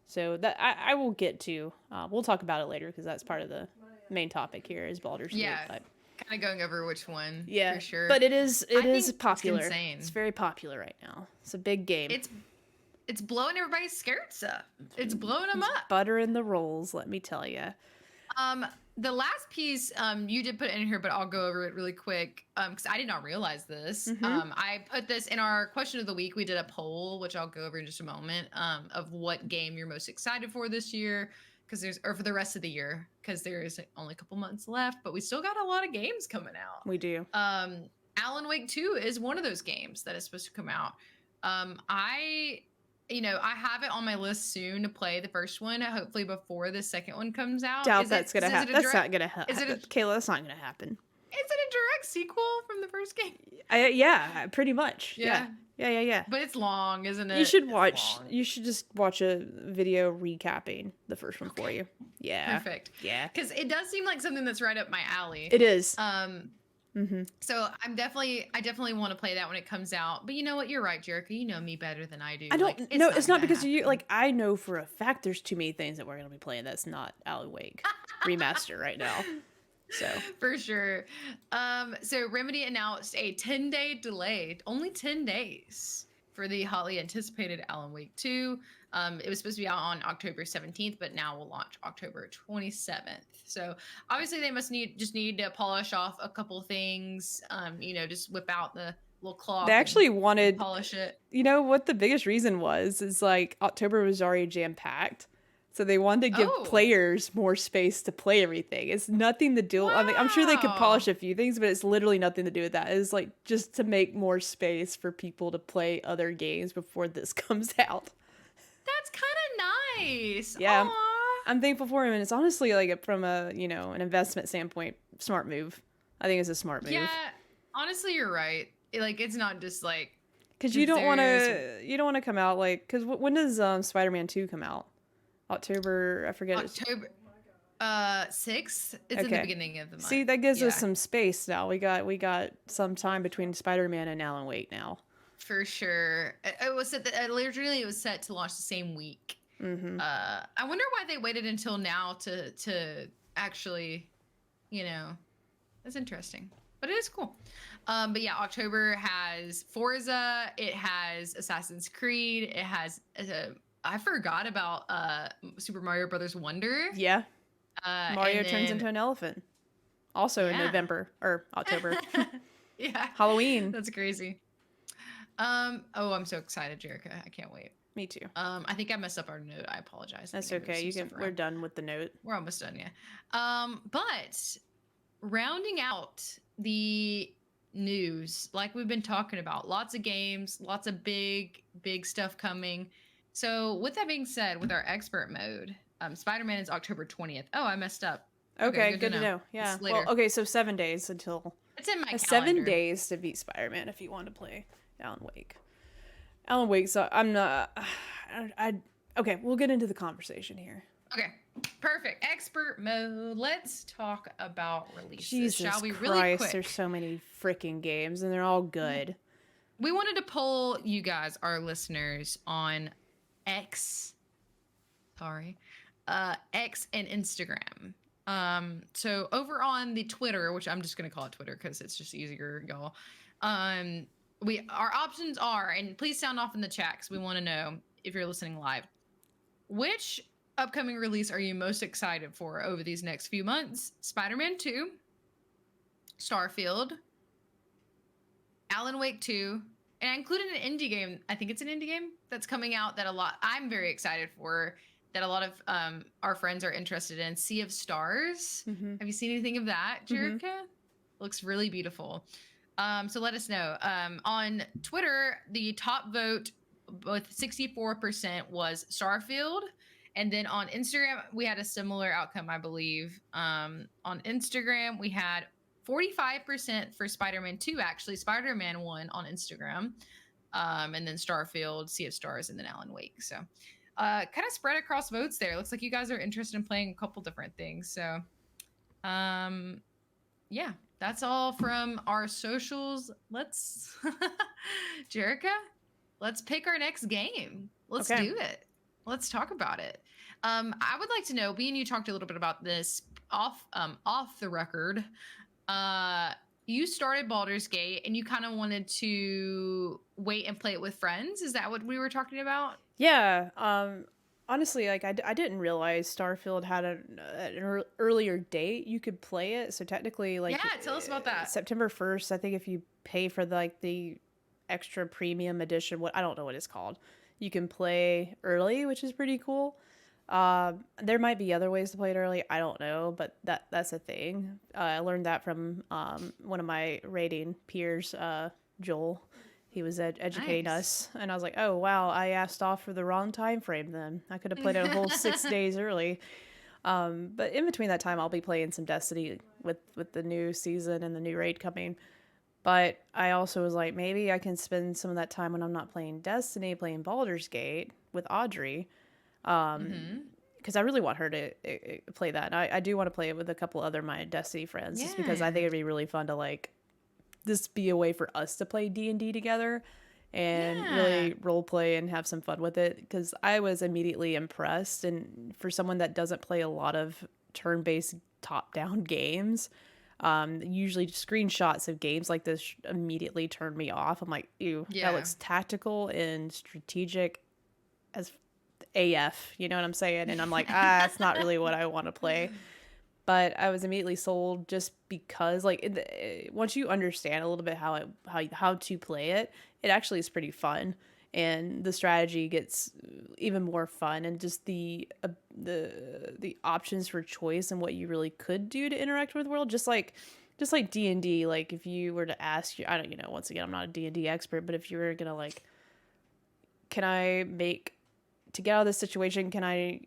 So that I will get to. We'll talk about it later because that's part of the main topic here is Baldur's Gate. Yeah, kind of going over which one. Yeah, for sure. But it is popular. It's insane. It's very popular right now. It's a big game. It's blowing everybody's skirts up. It's blowing them up. Buttering the rolls, let me tell you. The last piece you did put in here, but I'll go over it really quick because I did not realize this. I put this in our question of the week. We did a poll, which I'll go over in just a moment, of what game you're most excited for this year, or for the rest of the year, because there is only a couple months left, but we still got a lot of games coming out. We do. Alan Wake 2 is one of those games that is supposed to come out. I have it on my list soon to play the first one, hopefully before the second one comes out. Doubt that's gonna happen. That's not gonna happen. Kayla, that's not gonna happen. Is it a direct sequel from the first game? Yeah, pretty much. Yeah. But it's long, isn't it? You should just watch a video recapping the first one for you. Yeah. Perfect. Yeah. Because it does seem like something that's right up my alley. It is. So I definitely want to play that when it comes out. But you know what? You're right, Jerica. You know me better than I do. It's not because of you. Like, I know for a fact there's too many things that we're gonna be playing that's not Alan Wake remaster right now. So for sure. So Remedy announced a 10-day delay, only 10 days, for the hotly anticipated Alan Wake 2. It was supposed to be out on October 17th, but now will launch October 27th. So obviously they just need to polish off a couple things, just whip out the little cloth. They actually wanted to polish it. You know what the biggest reason is like October was already jam-packed. So they wanted to give players more space to play everything. It's nothing to do. Wow. I mean, I'm sure they could polish a few things, but it's literally nothing to do with that. It's like just to make more space for people to play other games before this comes out. That's kind of nice. Yeah. Aww. I'm thankful for him, and it's honestly like from a an investment standpoint, smart move. I think it's a smart move. Yeah, honestly, you're right. It's not just like because you don't want to come out like because when does Spider-Man 2 come out? October, I forget. October 6th. It's in the beginning of the month. See, that gives us some space now. We got some time between Spider-Man and Alan Wake now. For sure. It was set literally it was set to launch the same week. Mm-hmm. I wonder why they waited until now to actually, that's interesting. But it is cool. But yeah, October has Forza. It has Assassin's Creed. It has I forgot about Super Mario Brothers Wonder. Yeah. Mario turns into an elephant. Also in November or October. Yeah. Halloween. That's crazy. I'm so excited, Jerica. I can't wait. Me too. I think I messed up our note. I apologize. That's okay. We're done with the note. We're almost done, yeah. But rounding out the news, like we've been talking about, lots of games, lots of big stuff coming. So with that being said, with our expert mode, Spider-Man is October 20th. Oh, I messed up. Okay, good to know. Yeah. Well, okay, so 7 days until it's in my calendar. 7 days to beat Spider-Man if you want to play Alan Wake. Alan Wake, so I'm not okay, we'll get into the conversation here. Okay. Perfect. Expert mode. Let's talk about releases. Jesus shall we? Christ, really quick. There's so many freaking games and they're all good. We wanted to poll you guys, our listeners, on X. Sorry. X and Instagram. So over on the Twitter, which I'm just gonna call it Twitter because it's just easier, y'all. Our options are, and please sound off in the chat because we want to know if you're listening live. Which upcoming release are you most excited for over these next few months? Spider-Man 2, Starfield, Alan Wake 2, and I included an indie game. I think it's an indie game that's coming out that I'm very excited for, that a lot of our friends are interested in. Sea of Stars. Mm-hmm. Have you seen anything of that, Jerica? Mm-hmm. Looks really beautiful. So let us know. On Twitter, the top vote with 64% was Starfield. And then on Instagram, we had a similar outcome, I believe. On Instagram, we had 45% for Spider-Man 2, actually. Spider-Man 1 on Instagram. And then Starfield, Sea of Stars, and then Alan Wake. So kind of spread across votes there. Looks like you guys are interested in playing a couple different things. So yeah, that's all from our socials. Let's, Jerica, let's pick our next game. Let's do it. Let's talk about it. I would like to know, me and you talked a little bit about this off the record. You started Baldur's Gate and you kind of wanted to wait and play it with friends. Is that what we were talking about? Yeah. Honestly, like I didn't realize Starfield had an earlier date you could play it. So technically, like, yeah, tell us about that. September 1st, I think if you pay for the extra premium edition, I don't know what it's called, you can play early, which is pretty cool. There might be other ways to play it early. I don't know, but that's a thing. I learned that from one of my rating peers, Joel. He was educating us, and I was like, oh, wow, I asked off for the wrong time frame then. I could have played it a whole 6 days early. But in between that time, I'll be playing some Destiny with the new season and the new raid coming. But I also was like, maybe I can spend some of that time when I'm not playing Destiny, playing Baldur's Gate with Audrey. Because I really want her to play that. And I do want to play it with a couple other my Destiny friends, just because I think it'd be really fun to, like, this be a way for us to play D&D together and really role play and have some fun with it. Because I was immediately impressed, and for someone that doesn't play a lot of turn-based top-down games, usually screenshots of games like this immediately turn me off. I'm like, ew, that looks tactical and strategic as AF, you know what I'm saying? And I'm like, it's not really what I want to play. But I was immediately sold just because, like, once you understand a little bit how to play it, it actually is pretty fun, and the strategy gets even more fun, and just the options for choice and what you really could do to interact with the world, just like D&D. Like, if you were to ask, I don't, once again, I'm not a D&D expert, but if you were gonna, like, can I make, to get out of this situation, can I,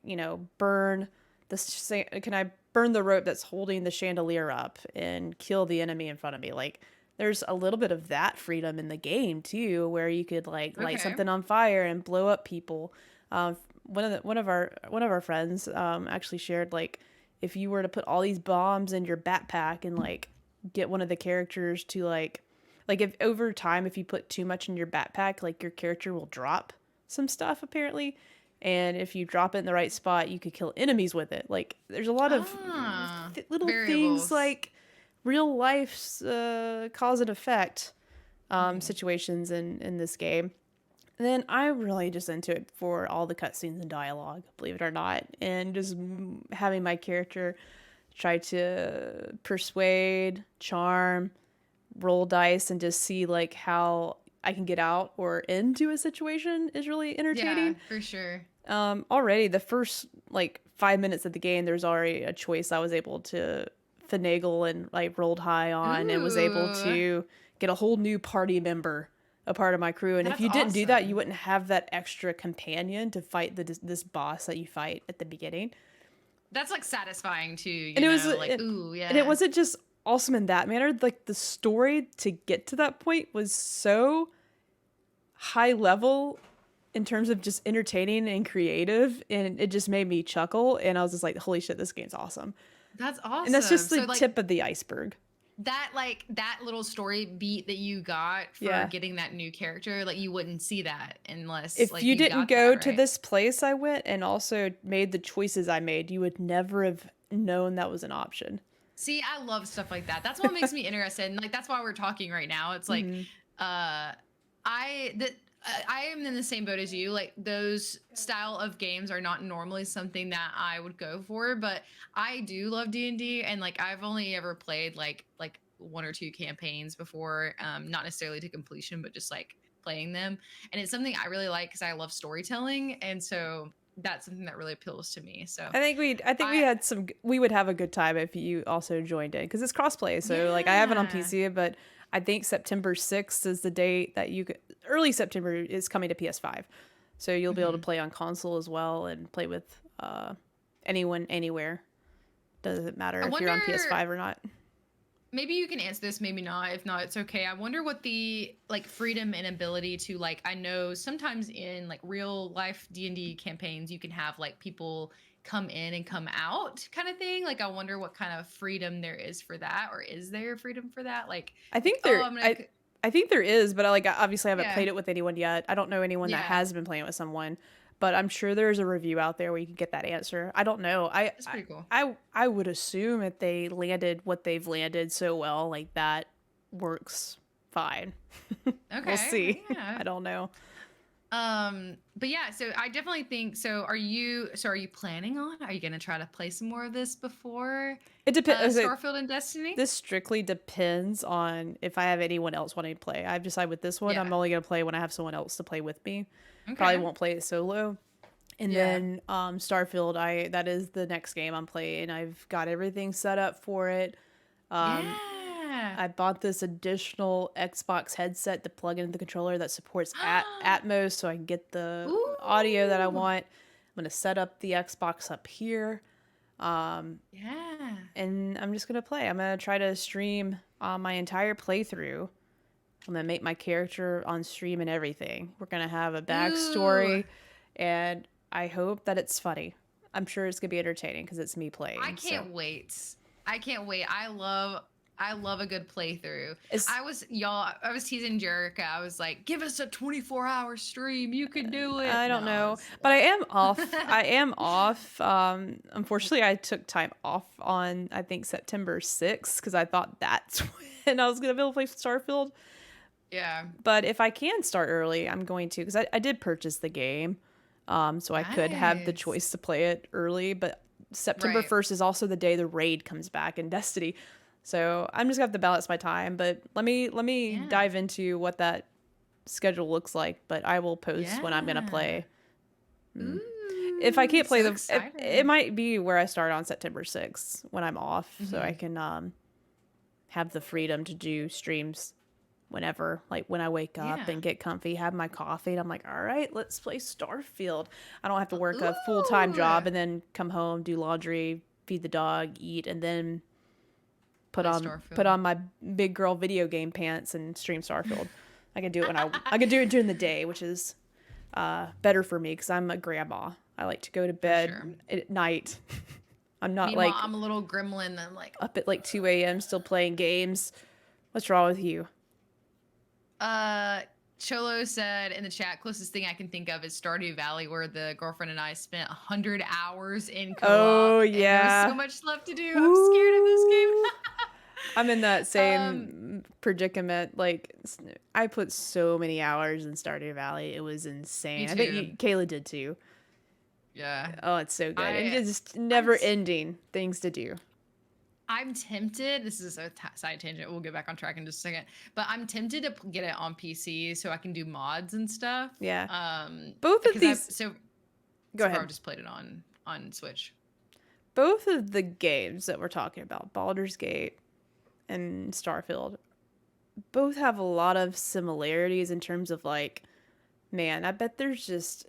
burn this, can I burn the rope that's holding the chandelier up and kill the enemy in front of me. Like, there's a little bit of that freedom in the game too, where you could like light Okay. something on fire and blow up people. One of our friends actually shared, like, if you were to put all these bombs in your backpack and like get one of the characters to like if over time, if you put too much in your backpack, like your character will drop some stuff apparently. And if you drop it in the right spot, you could kill enemies with it. Like, there's a lot of little things Variables. like real life's cause and effect situations in this game. And then I'm really just into it for all the cutscenes and dialogue, believe it or not, and just having my character try to persuade, charm, roll dice, and just see like how I can get out or into a situation is really entertaining. Yeah, for sure. Already the first like 5 minutes of the game, there's already a choice I was able to finagle and like rolled high on, and was able Ooh, to get a whole new party member a part of my crew. And if that's you didn't do that, you awesome. wouldn't have that extra companion to fight this boss that you fight at the beginning. That's like satisfying too, And like, ooh, and it yeah. wasn't just awesome in that manner. Like, the story to get to that point was so high level in terms of just entertaining and creative, and it just made me chuckle, and I was just like, holy shit, this game's awesome. That's And that's awesome. just the So like tip of the iceberg. that little story beat that you got for Yeah. getting that new character, like you wouldn't see that unless If like you you didn't got go that, to right? this place I went and also made the choices I made, you would never have known that was an option. See, I love stuff like that. That's what makes me interested. And like that's why we're talking right now. It's like Mm-hmm. uh I that I am in the same boat as you. Like those style of games are not normally something that I would go for, but I do love D&D, and like I've only ever played like one or two campaigns before, not necessarily to completion, but just like playing them. And it's something I really like because I love storytelling, and so that's something that really appeals to me. So I think I we would have a good time if you also joined in, because it's crossplay. So like, I have it on yeah. PC, but I think September 6th is the date that early September is coming to PS5. So you'll be able to Mhm. play on console as well and play with anyone anywhere. Doesn't matter I if you're on wonder, PS5 or not. maybe you can answer this, maybe not. If not, it's okay. I wonder what the like freedom and ability to like, I know sometimes in like real life D&D campaigns you can have like people come in and come out kind of thing. Like I wonder what kind of freedom there is for that, or is there freedom for that? I Like think oh, there I'm gonna I I think there is, but like, obviously I haven't yeah. played it with anyone yet. I don't know anyone that Yeah. has been playing with someone, but I'm sure there's a review out there where you can get that answer. I don't know. That's pretty cool. I would assume if they landed what they've landed so well, like, that works fine. We'll Okay. see. Yeah. I don't know. But yeah, so I definitely think so. Are you planning on? Are you gonna try to play some more of this before It depends. Starfield and Destiny? This strictly depends on if I have anyone else wanting to play. I've decided with this one, Yeah. I'm only going to play when I have someone else to play with me. Probably Okay. won't play it solo. And Yeah. then Starfield, that is the next game I'm playing. I've got everything set up for it. Yeah. I bought this additional Xbox headset to plug into the controller that supports Atmos, so I can get the audio that I Ooh. want. I'm going to set up the Xbox up here. Yeah. And I'm just gonna play. I'm gonna try to stream my entire playthrough. I'm gonna make my character on stream and everything. We're gonna have a Ooh. backstory, and I hope that it's funny. I'm sure it's gonna be entertaining because it's me playing. I So can't wait. I can't wait. I love a good playthrough. it's I was teasing Jerica. I was like, give us a 24-hour stream. You can do it. I don't No, know, it's but I like am off. I am off. Unfortunately, I took time off on, I think, September 6th because I thought that's when I was gonna be able to play Starfield. yeah. But if I can start early, I'm going to, because I did purchase the game. So I could have the Nice. choice to play it early, but September Right. 1st is also the day the raid comes back in Destiny. So I'm just gonna have to balance my time. But let me Yeah. dive into what that schedule looks like. But I will post when I'm gonna Yeah. play. If I Ooh, can't play so it excited. might be where I start on September 6th when I'm off, so I Mhm. can have the freedom to do streams whenever, like when I wake up Yeah. and get comfy, have my coffee, and I'm like, all right, let's play Starfield. I don't have to work a full-time Ooh. job and then come home, do laundry, feed the dog, eat, and then put Play on Starfield. my big girl video game pants and stream Starfield. I can do it I can do it during the day, which is better for me because I'm a grandma. I like to go to bed sure. at night. I'm not Meanwhile, like I'm a little gremlin. I'm like, up at like 2 a.m. still playing games. What's wrong with you? Cholo said in the chat, closest thing I can think of is Stardew Valley, where the girlfriend and I spent 100 hours in co-op. Oh, And yeah. there's so much left to do. I'm scared of this game. I'm in that same predicament. Like, I put so many hours in Stardew Valley. It was insane. I think Kayla did too. Yeah. Oh, it's so good. And it's just never ending things to do. I'm tempted. This is a side tangent. We'll get back on track in just a second. But I'm tempted to get it on PC so I can do mods and stuff. Yeah. Both of these. Go ahead. I've just played it on Switch. Both of the games that we're talking about, Baldur's Gate and Starfield, both have a lot of similarities in terms of like, man, I bet there's just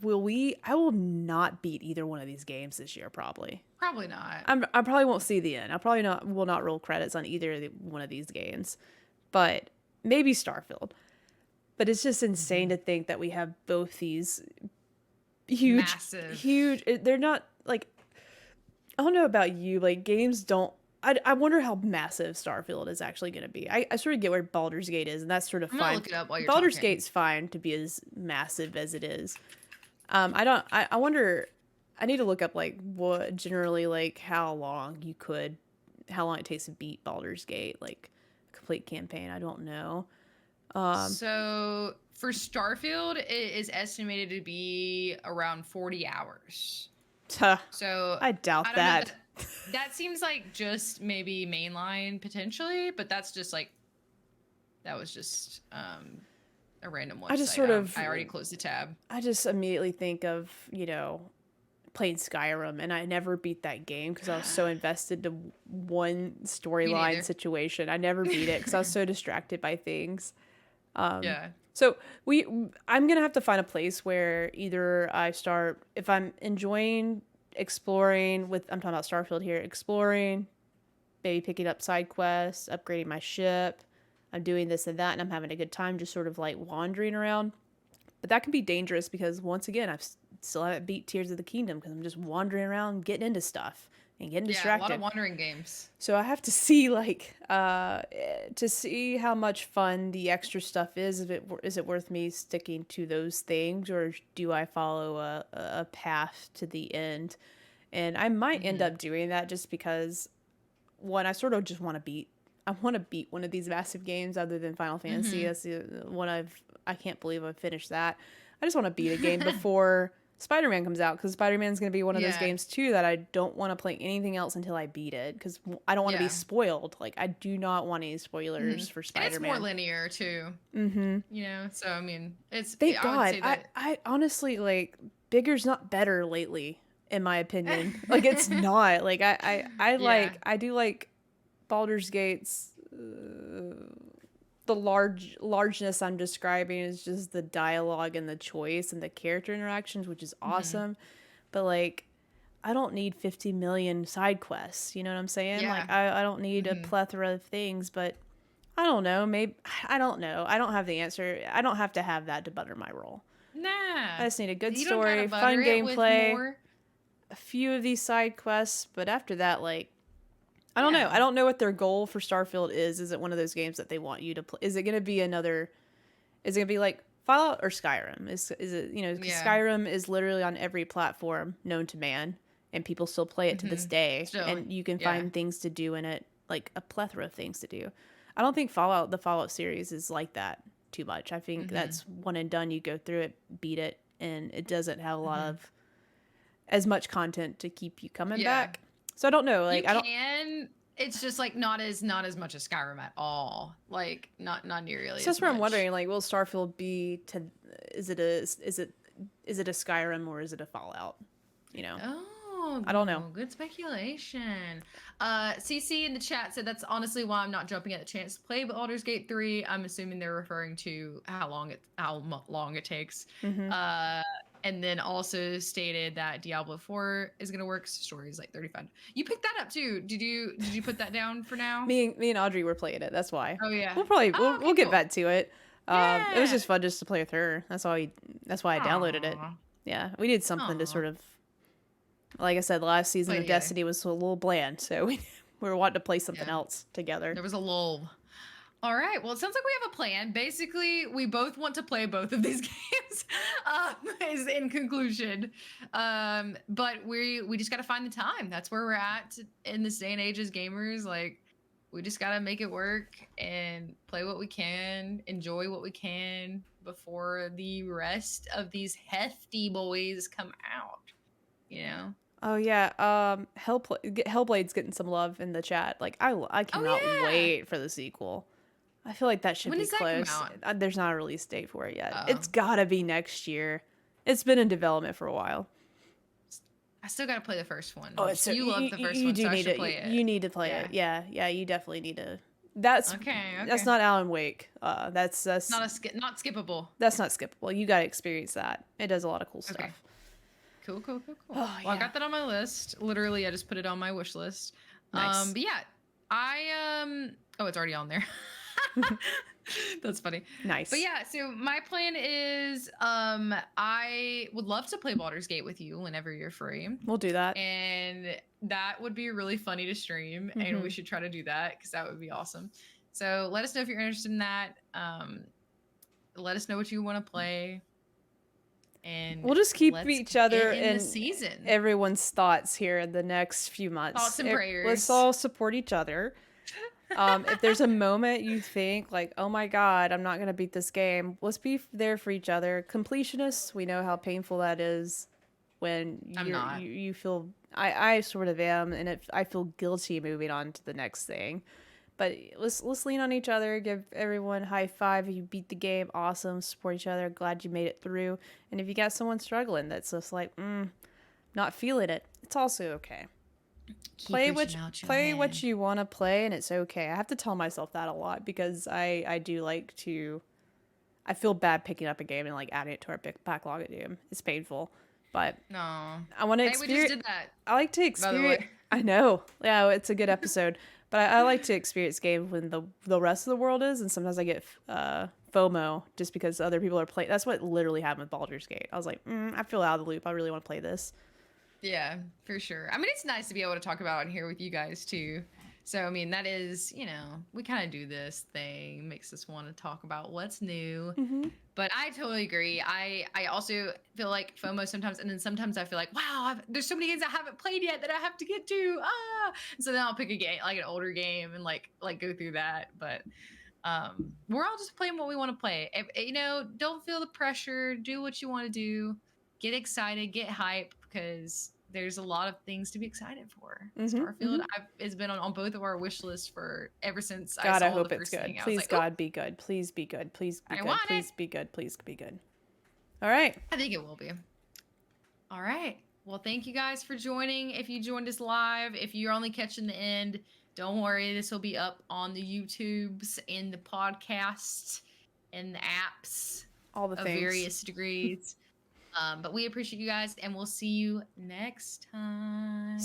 I will not beat either one of these games this year, probably. Probably not. I probably won't see the end. I probably will not roll credits on either one of these games, but maybe Starfield. But it's just insane to think that we have both these huge. They're not like, I don't know about you. Like games don't. I wonder how massive Starfield is actually going to be. I sort of get where Baldur's Gate is, and that's sort of fine. Look it up while you're Baldur's talking. Gate's fine to be as massive as it is. I wonder. I need to look up like what generally like how long it takes to beat Baldur's Gate, like complete campaign. I don't know. So for Starfield, it is estimated to be around 40 hours. So I doubt that. That seems like just maybe mainline potentially, but that's just like that was just a random one. I already closed the tab. I just immediately think of, playing Skyrim, and I never beat that game because I was so invested to one storyline situation. I never beat it because I was so distracted by things. Yeah. So I'm gonna have to find a place where either I start, if I'm enjoying exploring I'm talking about Starfield here, exploring, maybe picking up side quests, upgrading my ship. I'm doing this and that, and I'm having a good time just sort of like wandering around. But that can be dangerous because once again, I still haven't beat Tears of the Kingdom because I'm just wandering around, getting into stuff and getting distracted. Yeah, a lot of wandering games. So I have to see to see how much fun the extra stuff is. Is it worth me sticking to those things, or do I follow a path to the end? And I might end up doing that just because, one, I sort of just want to beat. I want to beat one of these massive games other than Final Fantasy. That's the one I can't believe I've finished that. I just want to beat a game before Spider-Man comes out, because Spider-Man's going to be one of those games too that I don't want to play anything else until I beat it, because I don't want to be spoiled. Like, I do not want any spoilers for Spider-Man. And it's more linear too. So I mean, it's thank God. I honestly, like, bigger's not better lately, in my opinion. Like, it's not. Like, I do like Baldur's Gate's the largeness I'm describing is just the dialogue and the choice and the character interactions, which is awesome. But like, I don't need 50 million side quests. You know what I'm saying? Yeah. Like, I don't need a plethora of things, but I don't know. Maybe, I don't know. I don't have the answer. I don't have to have that to butter my roll. Nah. I just need a good story, fun gameplay, a few of these side quests, but after that, like, I don't know. I don't know what their goal for Starfield is. Is it one of those games that they want you to play? Is it going to be is it going to be like Fallout or Skyrim? Is it, Skyrim is literally on every platform known to man, and people still play it to this day. And you can find things to do in it, like a plethora of things to do. I don't think the Fallout series is like that too much. I think that's one and done. You go through it, beat it, and it doesn't have a lot of as much content to keep you coming back. So I don't know. Like, it's just like not as much as Skyrim at all. Like not nearly. So that's where I'm wondering. Like, will Starfield be is it a Skyrim or is it a Fallout? Oh, I don't know. Good speculation. CC in the chat said that's honestly why I'm not jumping at the chance to play Baldur's Gate 3. I'm assuming they're referring to how long it takes. and then also stated that Diablo 4 is gonna work. Story is like 35. You picked that up too. Did you put that down for now? Me and Audrey were playing it. That's why. Oh yeah. We'll Okay, get cool. back to it. It was Yeah. just fun just to play with her. That's why I downloaded it. Aw. Yeah, we did something to Aw. sort of, like I said, the last season Play of together. Destiny was a little bland, so we were wanting to play something Yeah. else together. There was a lull. All right. Well, it sounds like we have a plan. Basically, we both want to play both of these games. Is in conclusion. But we just got to find the time. That's where we're at in this day and age as gamers. Like, we just got to make it work and play what we can, enjoy what we can before the rest of these hefty boys come out. You know. Oh yeah, Hellblade's getting some love in the chat. Like I cannot yeah. wait for the sequel. I feel like that should When be does that come close. out? There's not a release date for it yet. Oh. It's gotta be next year. It's been in development for a while. I still got to play the first one. Oh, it's so, you love the first you one, do so I need should to play it. you need to play it. Yeah, you definitely need to. That's Okay. That's not Alan Wake. That's not not skippable. That's not skippable. You gotta experience that. It does a lot of cool stuff. Okay. Cool. Oh, Well, yeah. I got that on my list. Literally, I just put it on my wish list. Nice. But yeah, oh, it's already on there. That's funny. Nice. But yeah, so my plan is I would love to play Baldur's Gate with you whenever you're free. We'll do that. And that would be really funny to stream, and we should try to do that because that would be awesome. So let us know if you're interested in that. Let us know what you want to play. And we'll just keep each other in the season. Everyone's thoughts here in the next few months. Thoughts and prayers. Let's all support each other. If there's a moment you think like, oh my god, I'm not gonna beat this game, let's be there for each other. Completionists, we know how painful that is when you feel. I sort of am, and I feel guilty moving on to the next thing. But let's lean on each other. Give everyone a high five if you beat the game. Awesome. Support each other. Glad you made it through. And if you got someone struggling that's just like, not feeling it, it's also okay. Play what you want to play, and it's okay. I have to tell myself that a lot because I do like to. I feel bad picking up a game and like adding it to our backlog of Doom. It's painful, but no, I want to experience. We just did that. I like to experience. I know. Yeah, it's a good episode. But I like to experience games when the rest of the world is, and sometimes I get FOMO just because other people are playing. That's what literally happened with Baldur's Gate. I was like, I feel out of the loop. I really want to play this. Yeah, for sure. I mean, it's nice to be able to talk about it here with you guys too. So, I mean, that is, we kind of do this thing, makes us want to talk about what's new. But I totally agree. I also feel like FOMO sometimes, and then sometimes I feel like, wow, there's so many games I haven't played yet that I have to get to. And so then I'll pick a game, like an older game, and like go through that. But we're all just playing what we want to play. Don't feel the pressure. Do what you want to do. Get excited. Get hype, because there's a lot of things to be excited for. Starfield has been on both of our wish lists for ever since I saw I hope the it's first good. thing. Please, God, be good. Please be good. Please be good. Please be good. Please be good. All right. I think it will be. All right. Well, thank you guys for joining. If you joined us live, if you're only catching the end, don't worry. This will be up on the YouTubes and the podcasts and the apps. All the things. Of various degrees. But we appreciate you guys, and we'll see you next time.